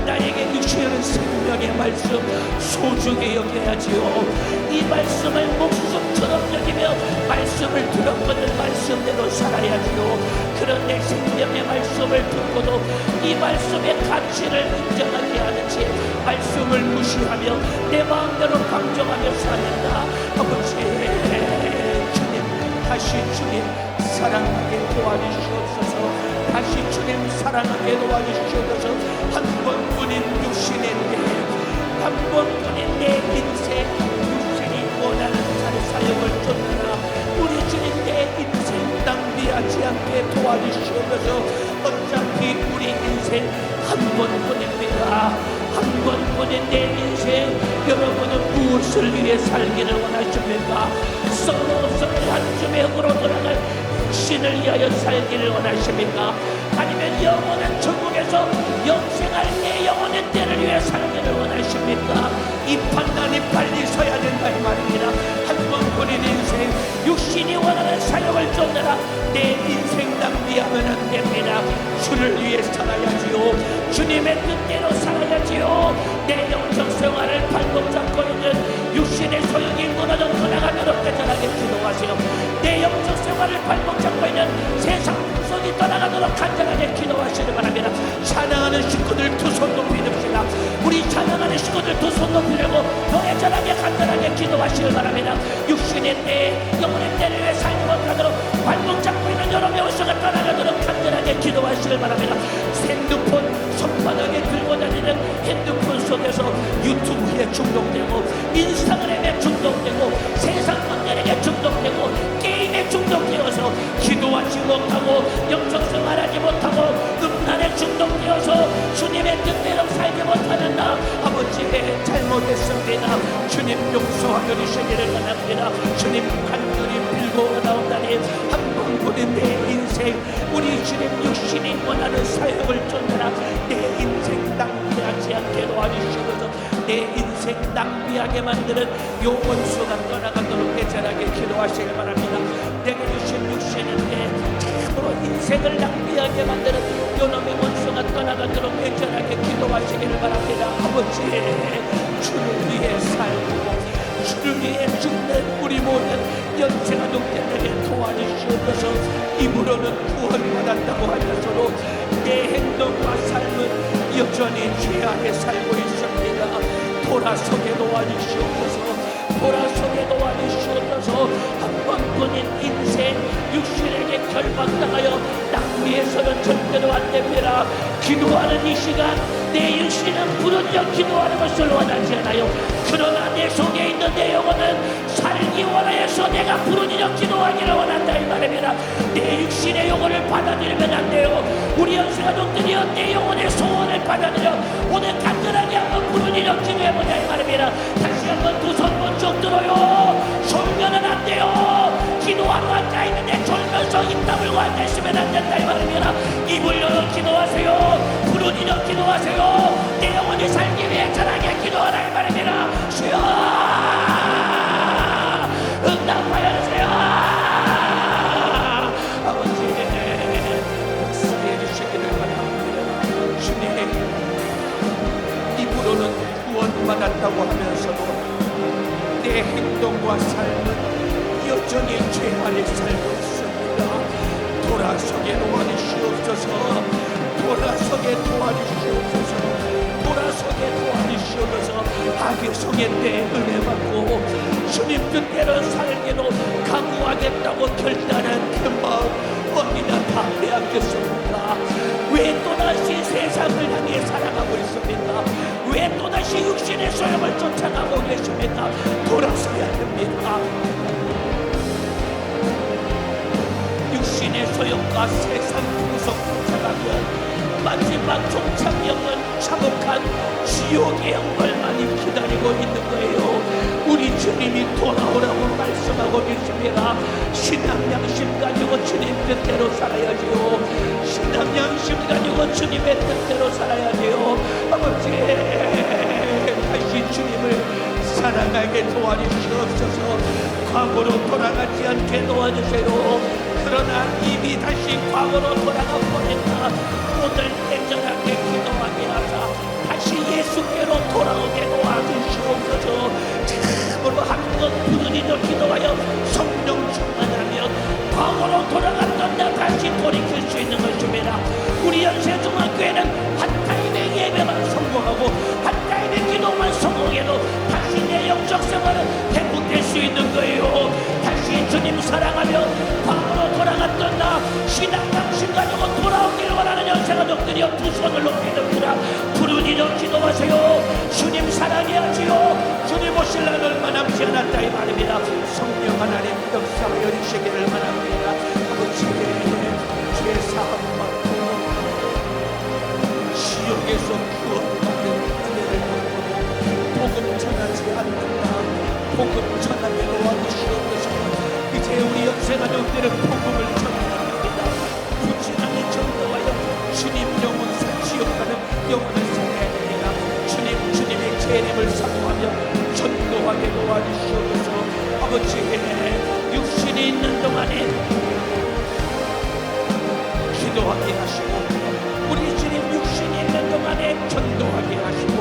나에게 주시는 생명의 말씀 소중히 여겨야지요. 이 말씀을 목숨처럼 여기며 말씀을 들었거든 말씀대로 살아야지요. 그런데 생명의 말씀을 듣고도 이 말씀의 가치를 인정하지 않은 채 말씀을 무시하며 내 마음대로 강정하며 사는다. 아버지 주님 다시 주님 사랑하게 도와주시옵소서. 다시 주님 사랑하게 도와주시옵소서. 한 번뿐인 육신의 한 번뿐인 내 인생 육신이 원하는 자의 사역을 쫓느라 우리 주님 내 인생 낭비하지 않게 도와주시옵소서. 어차피 우리 인생 한 번뿐입니다. 한 번뿐인 내 인생 여러분은 무엇을 위해 살기를 원하십니까? 서로 한 주먹으로 돌아갈 신을 위하여 살기를 원하십니까? 아니면 영원한 천국에서 영생할 내 영혼의 때를 위해 살기를 원하십니까? 이 판단이 빨리 서야 된다 이 말입니다. 한 번 버린 인생, 육신이 원하는 사역을 쫓느라 내 인생 낭비하면 안 됩니다. 주를 위해 살아야지요. 주님의 뜻대로 살아야지요. 내 영적 생활을 발목 잡고 있는 육신의 소용이 무너져 떠나가도록 간절하게 기도하세요. 내 영적 생활을 발목 잡고 있는 세상 풍속이 떠나가도록 간절하게 기도하시기 바랍니다. 찬양하는 식구들 두 손 높이 듭시다. 우리 찬양하는 식구들 두 손 높이 들고 더 애절하게 간절하게 기도하시기 바랍니다. 육신의 때, 영혼의 때를 위해 살지 못하도록 발목 잡고 있는 여러분의 원수가 떠나가도록 간절하게 기도하시기 바랍니다. 핸드폰 손바닥에 들고 다니는 핸드폰 속에서 유튜브에 중독되고 인스타그램에 중독되고 세상 것들에게 중독되고 게임에 중독되어서 기도하지 못하고 영적생활하지 못하고 음란에 중독되어서 주님의 뜻대로 살지 못하는 나 아버지 잘못했습니다. 주님 용서하여 주시기를 원합니다. 주님 간절히 빌고 나온다니 한번 보는 내 인생 우리 주님 육신이 원하는 사역을 쫓느라 내 인생 낭비하지 않게 도와주시옵소서. 내 인생 낭비하게 만드는 요 원수가 떠나가도록 애절하게 기도하시길 바랍니다. 내게 주신 육신인데 참으로 인생을 낭비하게 만드는 요 놈의 원수가 떠나가도록 애절하게 기도하시기를 바랍니다. 아버지 주를 위해 살고 주를 위해 죽는 우리 모든 연세가 동자에게 도와주시옵소서. 입으로는 구원받았다고 하면서도 내 행동과 삶은 여전히 죄 안에 살고 있습니다. 돌아서게 도와주시옵소서. 돌아서게 도와주시옵소서. 한번뿐인 인생 육신에게 결박당하여 낭비해서는 절대로 안 됩니다. 기도하는 이 시간 내 육신은 부르짖어 기도하는 것을 원하지 않아요. 그러나 내 속에 있는 내 영혼은 살기 원하여서 내가 부르짖어 기도하기를 원한다 이 말입니다. 내 육신의 영혼을 받아들이면 안 돼요. 우리 연세가족들이여 내 영혼의 소원을 받아들여 오늘 간절하게 한번 부르짖어 기도해보자 이 말입니다. 다시 한번 두 손 번쩍 들어요. 졸면은 안 돼요. 기도하러 앉아있는데 졸면서 입 다물고 앉아있으면 안 된다 이 말입니다. 입을 열어 기도하세요. 부르짖어 기도하세요. 내 영혼이 살기 위해 전하게 기도하라 이 말입니다. 주여 응답하여 주세요. 아버지 역사해 주시기를 바랍니다. 주님 입으로는 구원받았다고 하면서도 내 행동과 삶은 여전히 죄 안에 살고 있습니다. 돌아서게 도와주시옵소서. 돌아서게 도와주시옵소서. 돌아서게 도와주시옵소서. 악의 속에 내 은혜 받고 주님 뜻대로 살기로 각오하겠다고 결단한 그 마음 어디나 다 빼앗겼습니까? 왜 또다시 세상을 향해 살아가고 있습니까? 왜 또다시 육신의 소용을 쫓아가고 계십니까? 돌아서야 됩니다. 육신의 소용과 세상 풍속 쫓아가면 마지막 종착역은 참혹한 지옥의 영벌만이 기다리고 있는 거예요. 우리 주님이 돌아오라고 말씀하고 계십니다. 신앙 양심 가지고 주님 뜻대로 살아야지요. 신앙 양심 가지고 주님의 뜻대로 살아야지요. 아버지 다시 주님을 살아가게 도와주시옵소서. 과거로 돌아가지 않게 도와주세요. 그러나 이미 다시 과거로 돌아가 보냈다. 오늘 애절하게 기도하게 하사 다시 예수께로 돌아오게 도와주시옵소서. 참으로 한번 부르짖어 기도하여 성령 충만하면 과거로 돌아갔던 나 다시 돌이킬 수 있는 것입니다. 우리 연세중학교에는 한 타임의 예배만 성공하고 한 타임의 기도만 성공해도 다시 내 영적 생활은 회복될 수 있는 거예요. 다시 주님 사랑하며 과거로 돌아갔던 나 신앙 양심 가지고 돌아오기를 원하는 연세가족들이여 두 손을 높이 듭니다. 부르짖어 기도하세요. 주님 사랑해야지요. 주님 오실 날 얼마 남지 않았다 이 말입니다. 성령 하나님 역사하여 주시기를 바랍니다. 아버지 죄 사함 받고 지옥에서 구원받는 은혜를 받고 복음 전하지 않는다. 복음 전하게 도와주시옵소서. 이제 우리 연세가족들은 복음을 전해야 합니다. 부지런히 전도하여 기도하게 하시고 우리 주님 육신이 있는 동안에 전도하게 하시고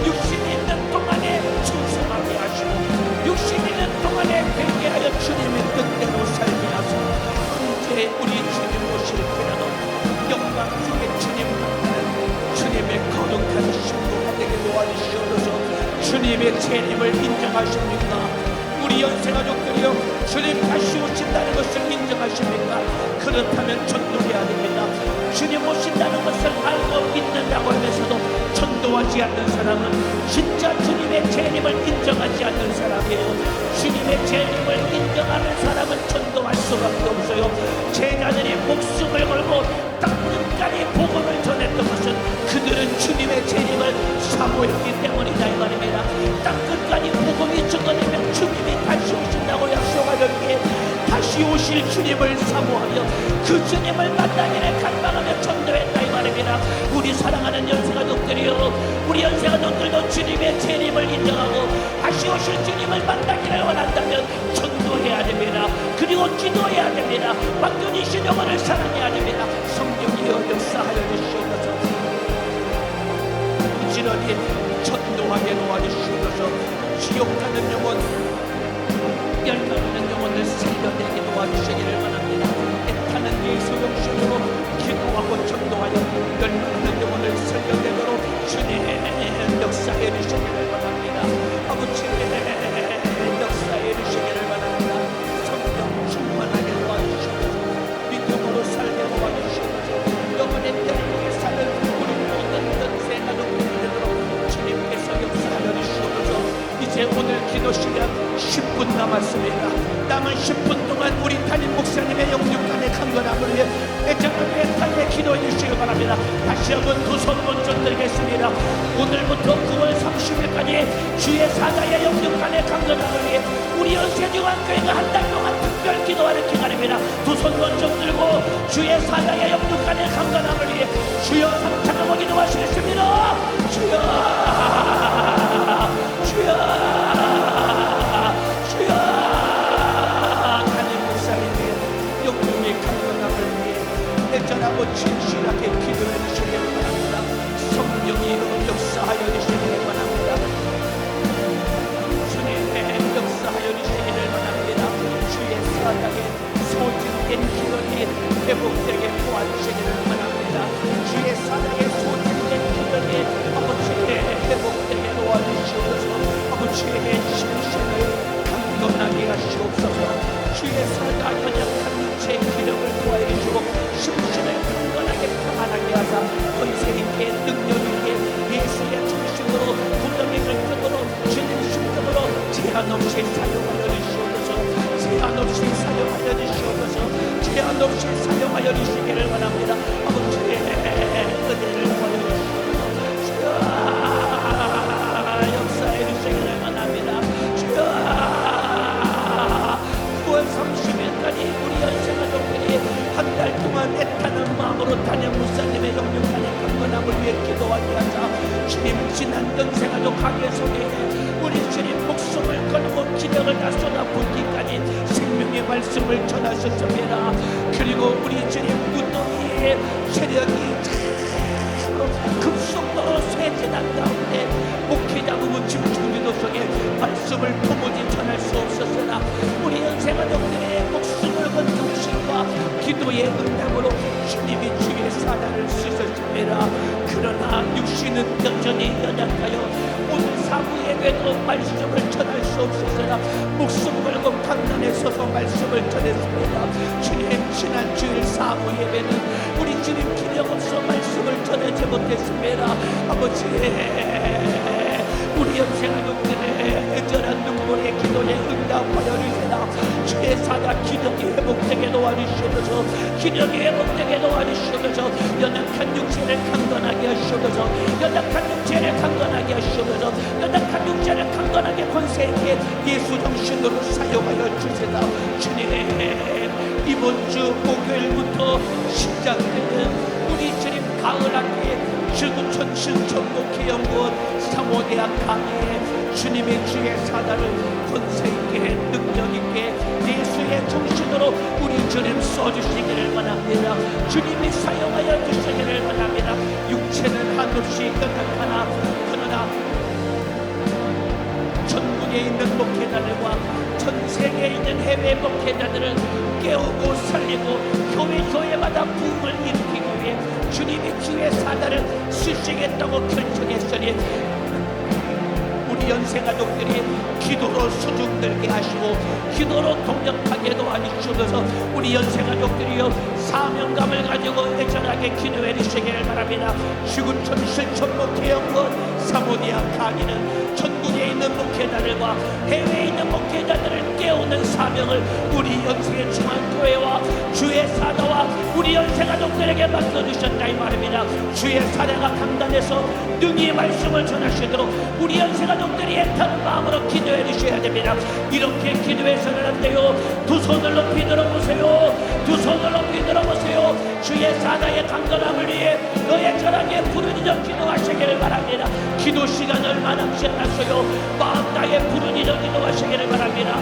육신이 있는 동안에 충성하게 하시고 육신이 있는 동안에 회개하여 주님의 뜻대로 살게 하소서. 이제 우리 주님 오실 때라도 영광 속에 주님 만나는 주님의 거룩한 신부가 되게 도와주시옵소서. 주님의 재림을 인정하십니까? 우리 연세가족들이여 주님 다시 오신다는 것을 인정하십니까? 그렇다면 전도해야 됩니다. 주님 오신다는 것을 알고 믿는다고 하면서도 전도하지 않는 사람은 진짜 주님의 재림을 인정하지 않는 사람이에요. 주님의 재림을 인정하는 사람은 전도할 수밖에 없어요. 제자들이 목숨을 걸고 땅끝까지 복음을 전했던 것은 그들은 주님의 재림을 사모했기 때문이다 이 말입니다. 땅끝까지 복음이 전해지면 주님이 다시 오신다고 약속하셨기에 다시 오실 주님을 사모하며 그 주님을 만나기를 간망하며 전도했다 이 말입니다. 우리 사랑하는 연세가족들이요, 우리 연세가족들도 주님의 재림을 인정하고 다시 오실 주님을 만나기를 원한다면 전도해야 됩니다. 그리고 기도해야 됩니다. 완전히신 영혼을 사랑해야 됩니다. 성령이여 역사하여 주시옵소서. 부지런히 전도하게 도와주시옵소서. 지옥 가는 영혼, 멸망하는 영혼을 살려내게 도와주시기를 원합니다. 애타는 예수 영신으로 기도하고 전도하여 멸망하는 영혼을 살려내도록 주님 역사해 주시기를 원합니다. 아버지 역사해 주시기를 원합니다. 성령 충만하게 도와주시옵소서. 믿음으로 살게 도와주시옵소서. 영혼의 결국에 사는 우리 모든 연세 가족들이 되도록 주님께서 역사하여 주시옵소서. 이제 오늘 기도 시간 10분 남았습니다. 남은 10분 동안 우리 담임 목사님의 영육간의 강건함을 위해 애정하게 기도해 주시기 바랍니다. 다시 한번 두 손 먼저 들겠습니다. 오늘부터 9월 30일까지 주의 사자의 영육간의 강건함을 위해 우리 연세중앙교회가 한 달 동안 특별 기도하는 기간입니다. 두 손 먼저 들고 주의 사자의 영육간의 강건함을 위해 주여 삼창하고 기도하시겠습니다. 주여 주여 주여 하나님 목사님의 영웅의 강건함을 위해 애절하고 진실하게 기도해 주시기 바랍니다. 성령이 역사하여 주시기를 원합니다. 주님 역사하여 주시기를 원합니다. 주의 사랑에 소진된 기도이 회복되게 도와주시기를 원합니다. 주의 사랑에 소진된 기도이 아버지의 회복되게 도와주시옵소서. 아버지의 심신을 강건하게 하시옵소서. 주의 사랑과 연약한 육체의 기력을 도와해 주시고 심신을 강건하게 평안하게 하사 권세 있게 능력 있게 예수의 중심으로 구덩이 결정으로 주님 심정으로 제한 없이 사용하여 주시옵소서. 제한 없이 사용하여 주시옵소서. 제한 없이 사용하여 주시기를 원합니다. 아버지의 은혜를 구하여 주시옵소서. 주여 역사해 주시기를 원합니다. 주여 9월 30일까지 우리 연세가족들이 한 달 동안 애타는 마음으로 담임 목사님의 영육간의 강건함을 위해 기도하게 하자. 주님 지난 연세가족 가게 속에 우리 주님 목숨을 걸고 기력을 다 쏟아붓기까지 생명의 말씀을 전하셨습니다. 그리고 우리 주님 무더기의 체력이 급속도로 쇠진한 가운데 목회자 부부 집중기도 속에 말씀을 도무지 전할 수 없었으나 우리 연세가족들의 목숨을 건 정신과 기도의 응답으로 주님이 주의 사자를 쓰셨습니다. 그러나 육신은 여전히 연약하여 오늘 사부 예배도 말씀을 전할 수 없었으나 목숨 걸고 강단에 서서 말씀을 전했습니다. 주님 지난 주일 사부 예배는 우리 주님 기력 없어 말씀을 전하지 못했습니다. 아버지 우리 연세가족들의 애절한 눈물의 기도에 응답하여 주시라. 주의 사자 기력이 회복되게 도와주시옵소서. 기력이 회복되게 도와주시옵소서. 연약한 육체를 강건하게 하시옵소서. 연약한 육체를 강건하게 하시옵소서. 연약한 육체를 강건하게 권세있게 예수 정신으로 사용하여 주시라. 주님 이번 주 목요일부터 시작되는 우리 주님 가을 학기에 지구촌 신천목회연구원 사모대학 강의에 주님의 주의 사다를 권세있게 능력있게 예수의 정신으로 우리 주님 써주시기를 원합니다. 주님이 사용하여 주시기를 원합니다. 육체는 한없이 끝나가나 그러나 전국에 있는 목회자들과 전 세계에 있는 해외 목회자들을 깨우고 살리고 교회마다 부흥을 일으키기 위해 주님이 주의 사다를 쓰시겠다고 결정했으니 우리 연세가족들이 기도로 수중들게 하시고 기도로 동력하게 도와주셔서 우리 연세가족들이요 사명감을 가지고 애절하게 기도해 주시기를 바랍니다. 지구촌 실천목회연구원 사모대학 강의는 전국에 있는 목회자들과 해외에 있는 목회자들을 깨우는 사명을 우리 연세의 중앙교회와 주의 사다와 우리 연세가족들에게 맡겨주셨다 이 말입니다. 주의 사다가 강단에서 능히 말씀을 전하시도록 우리 연세가족들이 애타는 마음으로 기도해 주셔야 됩니다. 이렇게 기도해서는 안 돼요. 두 손을 높이 들어보세요. 두 손을 높이 들어보세요. 주의 사다의 강건함을 위해 너의 절하게 부르짖어 기도하시기를 바랍니다. 기도 시간 얼마 남지 않았어요. 마음 다해 부르짖어 기도하시기를 바랍니다.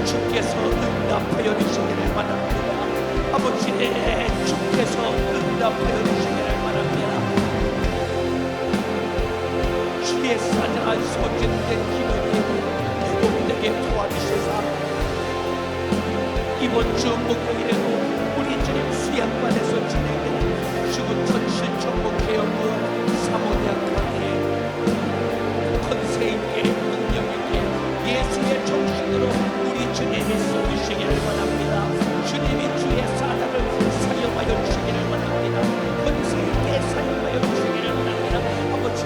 주께서 응답하여 주시기를 바랍니다. 아버지 주께서 응답하여 주시기를 바랍니다. 주의 사자가 소진된 기도에 회복되게 도와주시사 이번 주 목요일에도 우리 주님 수양관에서 진행되는 지구촌 실천목회연구원 사모대학 강의에 권세있게 능력있게 예수의 정신으로 우리 주님이 써주시기를 원합니다. 주님이 주의 사다를 사용하여 주시기를 원합니다. 권세있게 사용하여 주시기를 원합니다. 아버지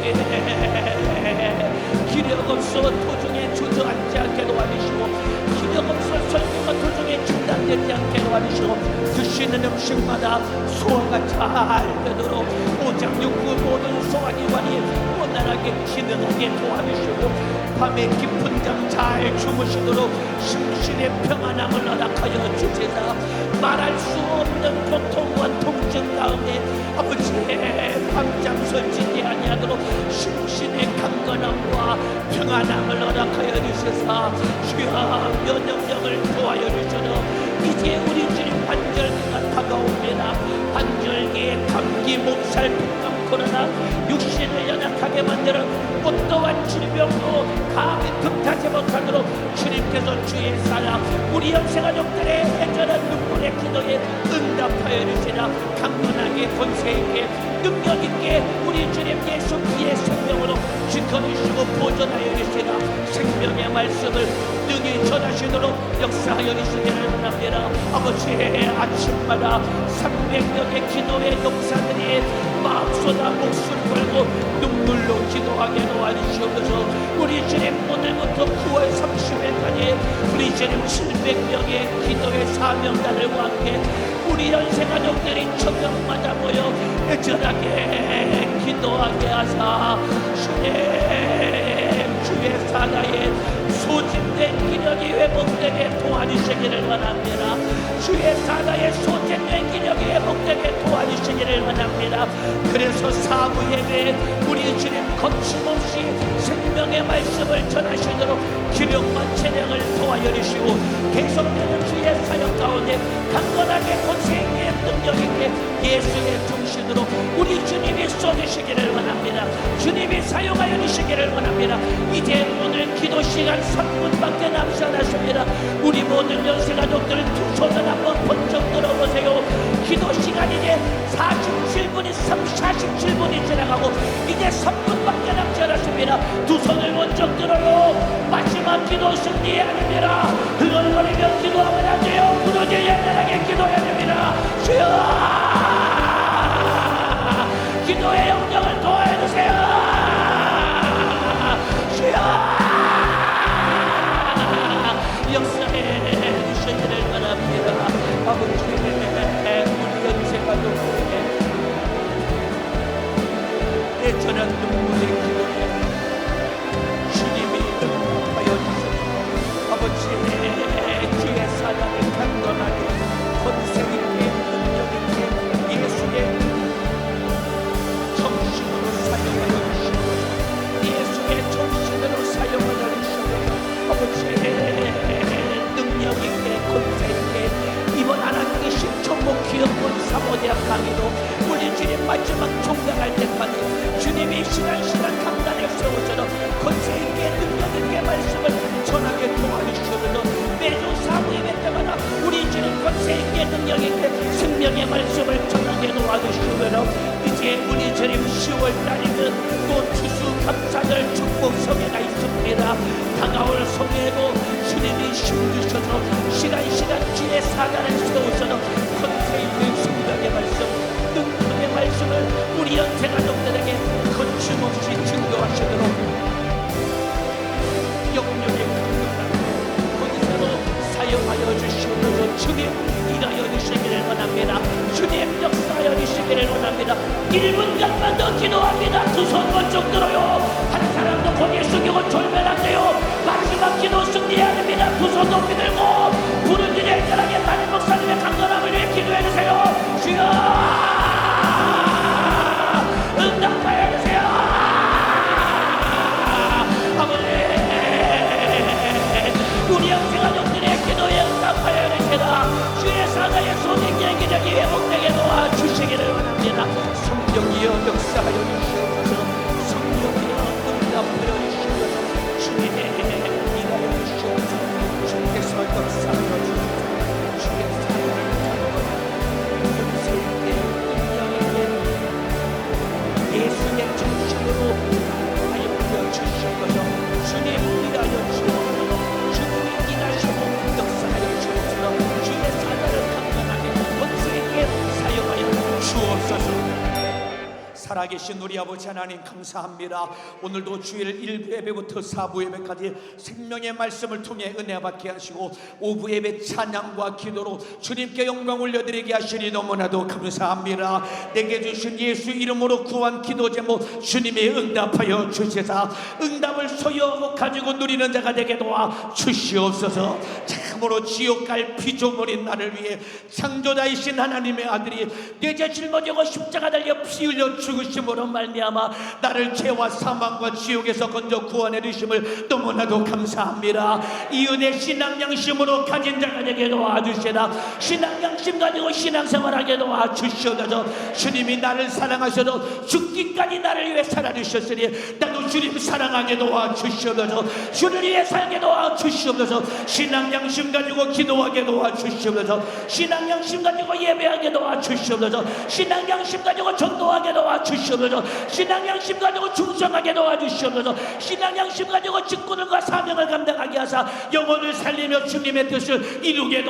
기력 없어 도중에 주저앉지 않게 도와주시고 기력 없어 설교가 도중에 중단되지 않게 도와주시고 드시는 음식마다 소화가 잘 되도록 오장육부 모든 소화기관이 원활하게 기능하게 도와주시고 밤에 깊은 잠 잘 주무시도록 심신의 평안함을 허락하여 주시사 말할 수 없는 고통과 통증 가운데 아버지 밤잠 설치지 아니하도록 심신의 강건함과 평안함을 허락하여 주시사 주여 면역력을 도와여 주시도록 이제 우리 주님 환절기가 다가옵니다. 환절기에 감기, 몸살, 독감, 코로나 육신을 연약하게 만드는 어떠한 질병도 감히 틈타지 못하도록 주님께서 주의 사랑 우리 연세가족들의 애절한 눈물의 기도에 응답하여 주시라. 강건하게 권세있게 능력있게 우리 주님 예수 그의 생명으로 지켜주시고 보존하여 주시라. 생명의 말씀을 능히 전하시도록 역사하여 주시기를 원합니다. 아버지 아침마다 300여 개 기도의 용사들이 마음 쏟아 목숨 걸고 눈물로 기도하게 도와주시옵소서. 우리 주님 오늘부터 9월 30일까지 우리 주님 700명의 기도의 사명단들과 함께 우리 연세가족들이 저녁마다 모여 애절하게 기도하게 하사 주의 사다에 소진된 기력이 회복되게 도와주시기를 원합니다. 주의 사다에 소진된 기력이 회복되게 도와주시기를 원합니다. 그래서 사부 예배에 우리 주님 거침없이 생명의 말씀을 전하시도록 기력과 체력을 도와여 주시고 계속되는 주의 사역 가운데 강건하게 권세있게 능력있게 예수의 중심으로 우리 주님이 쏘주시기를 원합니다. 주님이 사용하여 주시기를 원합니다. 이제 오늘 기도 시간 3분밖에 남지 않았습니다. 우리 모든 연세가족들 두 손을 한번 번쩍 들어보세요. 기도 시간이 이제 47분이 지나가고 이제 3분밖에 남지 않았습니다. 두 손을 번쩍 들어요. 마지막 기도 승리 아닙니다. 흥얼거리며 기도하면 안 돼요. 무너져 예민하게 기도해야 됩니다. 주여 기도의 영역을 도와주세요. 주여 역사해 주시기를 바랍니다. 아버지 우리 연세가족들에게 애절한 눈물의 기도에 주님이 응답하여 주시고 아버지 주의 사랑을 강건하게 권세있게 능력있게 사모리아 강의로 우리 주님 마지막 종강할 때까지 주님이 시간 강단에 세우셔서 권세 있게 능력 있게 말씀을 전하게 도와주시옵소서. 매주 사부 예배 때마다 우리 주님 권세 있게 능력 있게 생명의 말씀을 전하게 도와주시옵소서. 이제 우리 주님 10월달이면 또 추수 감사절 축복 성회가 있습니다. 다가올 성회에도 주님이 힘주셔서 시간 주의 사단을 세우셔서 권세 있는 생명의 말씀 능력의 말씀을 우리 연세 가족들에게 거침없이 증거하시도록 영역의 강력한 권세로 사용하여 주시옵소서. 주님 일하여 주시기를 원합니다. 주님 역사하여 주시기를 원합니다. 1분간만 더 기도합니다. 두 손 번쩍 들어요. 한 사람도 고개 숙이고 졸면 안 돼요. 마지막 기도 승리해야 됩니다. 두 손 높이 들고 부르짖을 자에게 담임 목사님의 강건함을 위해 기도해 주세요. 주여 응답하여 주세요. 아버지 우리 영생 가족들의 기도에 응답하여 주시라. 주의 사자의 소생의 기적이 회복되게 도와주시기를 원합니다. 성령이여 역사하여 주시옵소서. 성령이여 응답하여 주시옵소서. 주님의 일하여 주시옵소서. 주께서 역사하여 주시옵소서. 주의 사랑을 전하고 권세있게 능력있게 예수의 정신으로 하여 주시옵소서. 주님 일하여 주시옵소서. 주님이 일하시고 역사하여 주옵소서. 주의 사자를 강건하게 권세있게 사용하여 주옵소서. 살아계신 우리 아버지 하나님 감사합니다. 오늘도 주일 1부 예배부터 4부 예배까지 생명의 말씀을 통해 은혜 받게 하시고 5부 예배 찬양과 기도로 주님께 영광 올려드리게 하시니 너무나도 감사합니다. 내게 주신 예수 이름으로 구한 기도 제목 주님이 응답하여 주시사 응답을 소유하고 가지고 누리는 자가 되게 도와 주시옵소서. 참으로 지옥 갈 피조물인 나를 위해 창조자이신 하나님의 아들이 내 죄 짊어지고 십자가 달려 피 흘려 죽으심으로 말미암아 나를 죄와 사망과 지옥에서 건져 구원해 주심을 너무나도 감사합니다. 이 은혜 신앙 양심으로 가진 자가 되게 도와주시라. 신앙 양심 가지고 신앙생활하게 도와주시옵소서. 주님이 나를 사랑하셔도 죽기까지 나를 위해 살아주셨으니 나도 주님 사랑하게 도와주시옵소서. 주를 위해 살게 도와주시옵소서. 신앙 양심 가지고 기도하게 도와주시옵소서. 신앙 양심 가지고 예배하게 도와주시옵소서. 신앙 양심 가지고 전도하게 도와주시옵소서. 신앙 양심 가지고 충성하게 도와주시옵소서. 신앙 양심 가지고 직분과 사명을 감당하게 하사 영혼을 살리며 주님의 뜻을 이루게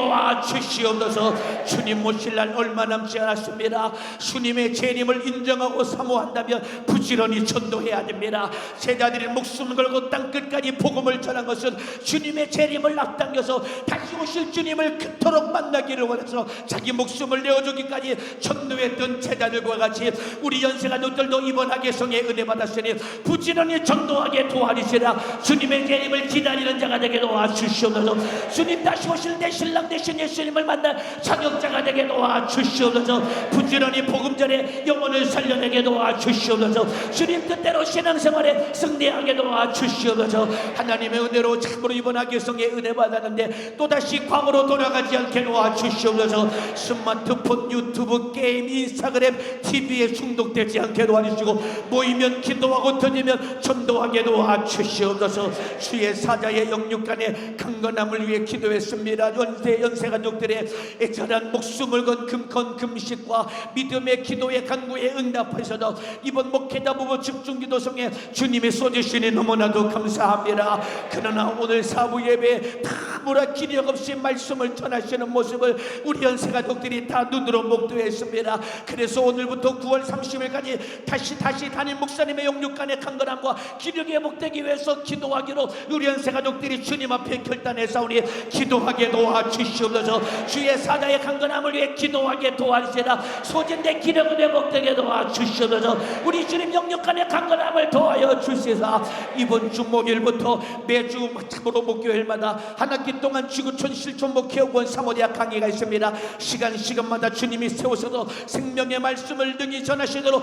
도와주시옵소서. 주님 모실 날 얼마 남지 않았습니다. 주님의 재림을 인정하고 사모한다면 부지런히 전도해야 됩니다. 제자들이 목숨을 걸고 땅끝까지 복음을 전한 것은 주님의 재림을 앞당겨서 다시 오실 주님을 그토록 만나기를 원해서 자기 목숨을 내어주기까지 전도했던 제자들과 같이 우리 연세가족들도 이번 하계성에 은혜 받았으니 부지런히 전도하게 도와주시라. 주님의 재림을 기다리는 자가 되게 도와주시옵소서. 주님 다시 오실 때 신랑 되신 예수님을 만날 자격자가 되게 도와주시옵소서. 부지런히 복음 전에 영혼을 살려내게 도와주시옵소서. 주님 뜻대로 신앙생활에 승리하게 도와주시옵소서. 하나님의 은혜로 참으로 이번 하계성에 은혜 받았는데 또다시 과거로 돌아가지 않게 도와주시옵소서. 스마트폰, 유튜브, 게임, 인스타그램, TV에 중독되지 않게 도와주시고 모이면 기도하고 터지면 전도하게 도와주시옵소서. 주의 사자의 영육간의 강건함을 위해 기도했습니다. 연세가족들의 애절한 목숨을 건 금컨 금식과 믿음의 기도의 간구에 응답하셔서 이번 목회자 부부 집중기도성에 주님이 쏟으시니 너무나도 감사합니다. 그러나 오늘 사부 예배에 아무런 기력 없이 말씀을 전하시는 모습을 우리 연세가족들이 다 눈으로 목도했습니다. 그래서 오늘부터 9월 30일까지 다시 담임 목사님의 영육간의 강건함과 기력이 회복되기 위해서 기도하기로 우리 연세가족들이 주님 앞에 결단했사오니 기도하게 도와주시옵소서. 주의 사자의 강건함을 위해 기도하게 도와주시라. 소진된 기력을 회복되게 도와주시옵소서. 우리 주님 영육간의 강건함을 도와여 주시사 이번 주 목요일부터 매주 참으로 목요일마다 한 학기 동안 지구촌 실촌 목회원 사모리아 강의가 있습니다. 시간마다 주님이 세우셔서 생명의 말씀을 능히 전하시도록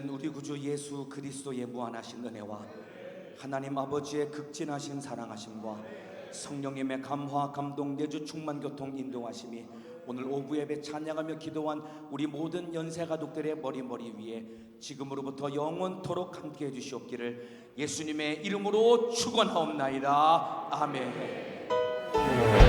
이제는 우리 구주 예수 그리스도의 무한하신 은혜와 하나님 아버지의 극진하신 사랑하심과 성령님의 감화 감동 내주 충만 교통 인도하심이 오늘 오후 예배 찬양하며 기도한 우리 모든 연세 가족들의 머리 위에 지금으로부터 영원토록 함께 해주시옵기를 예수님의 이름으로 축원하옵나이다. 아멘.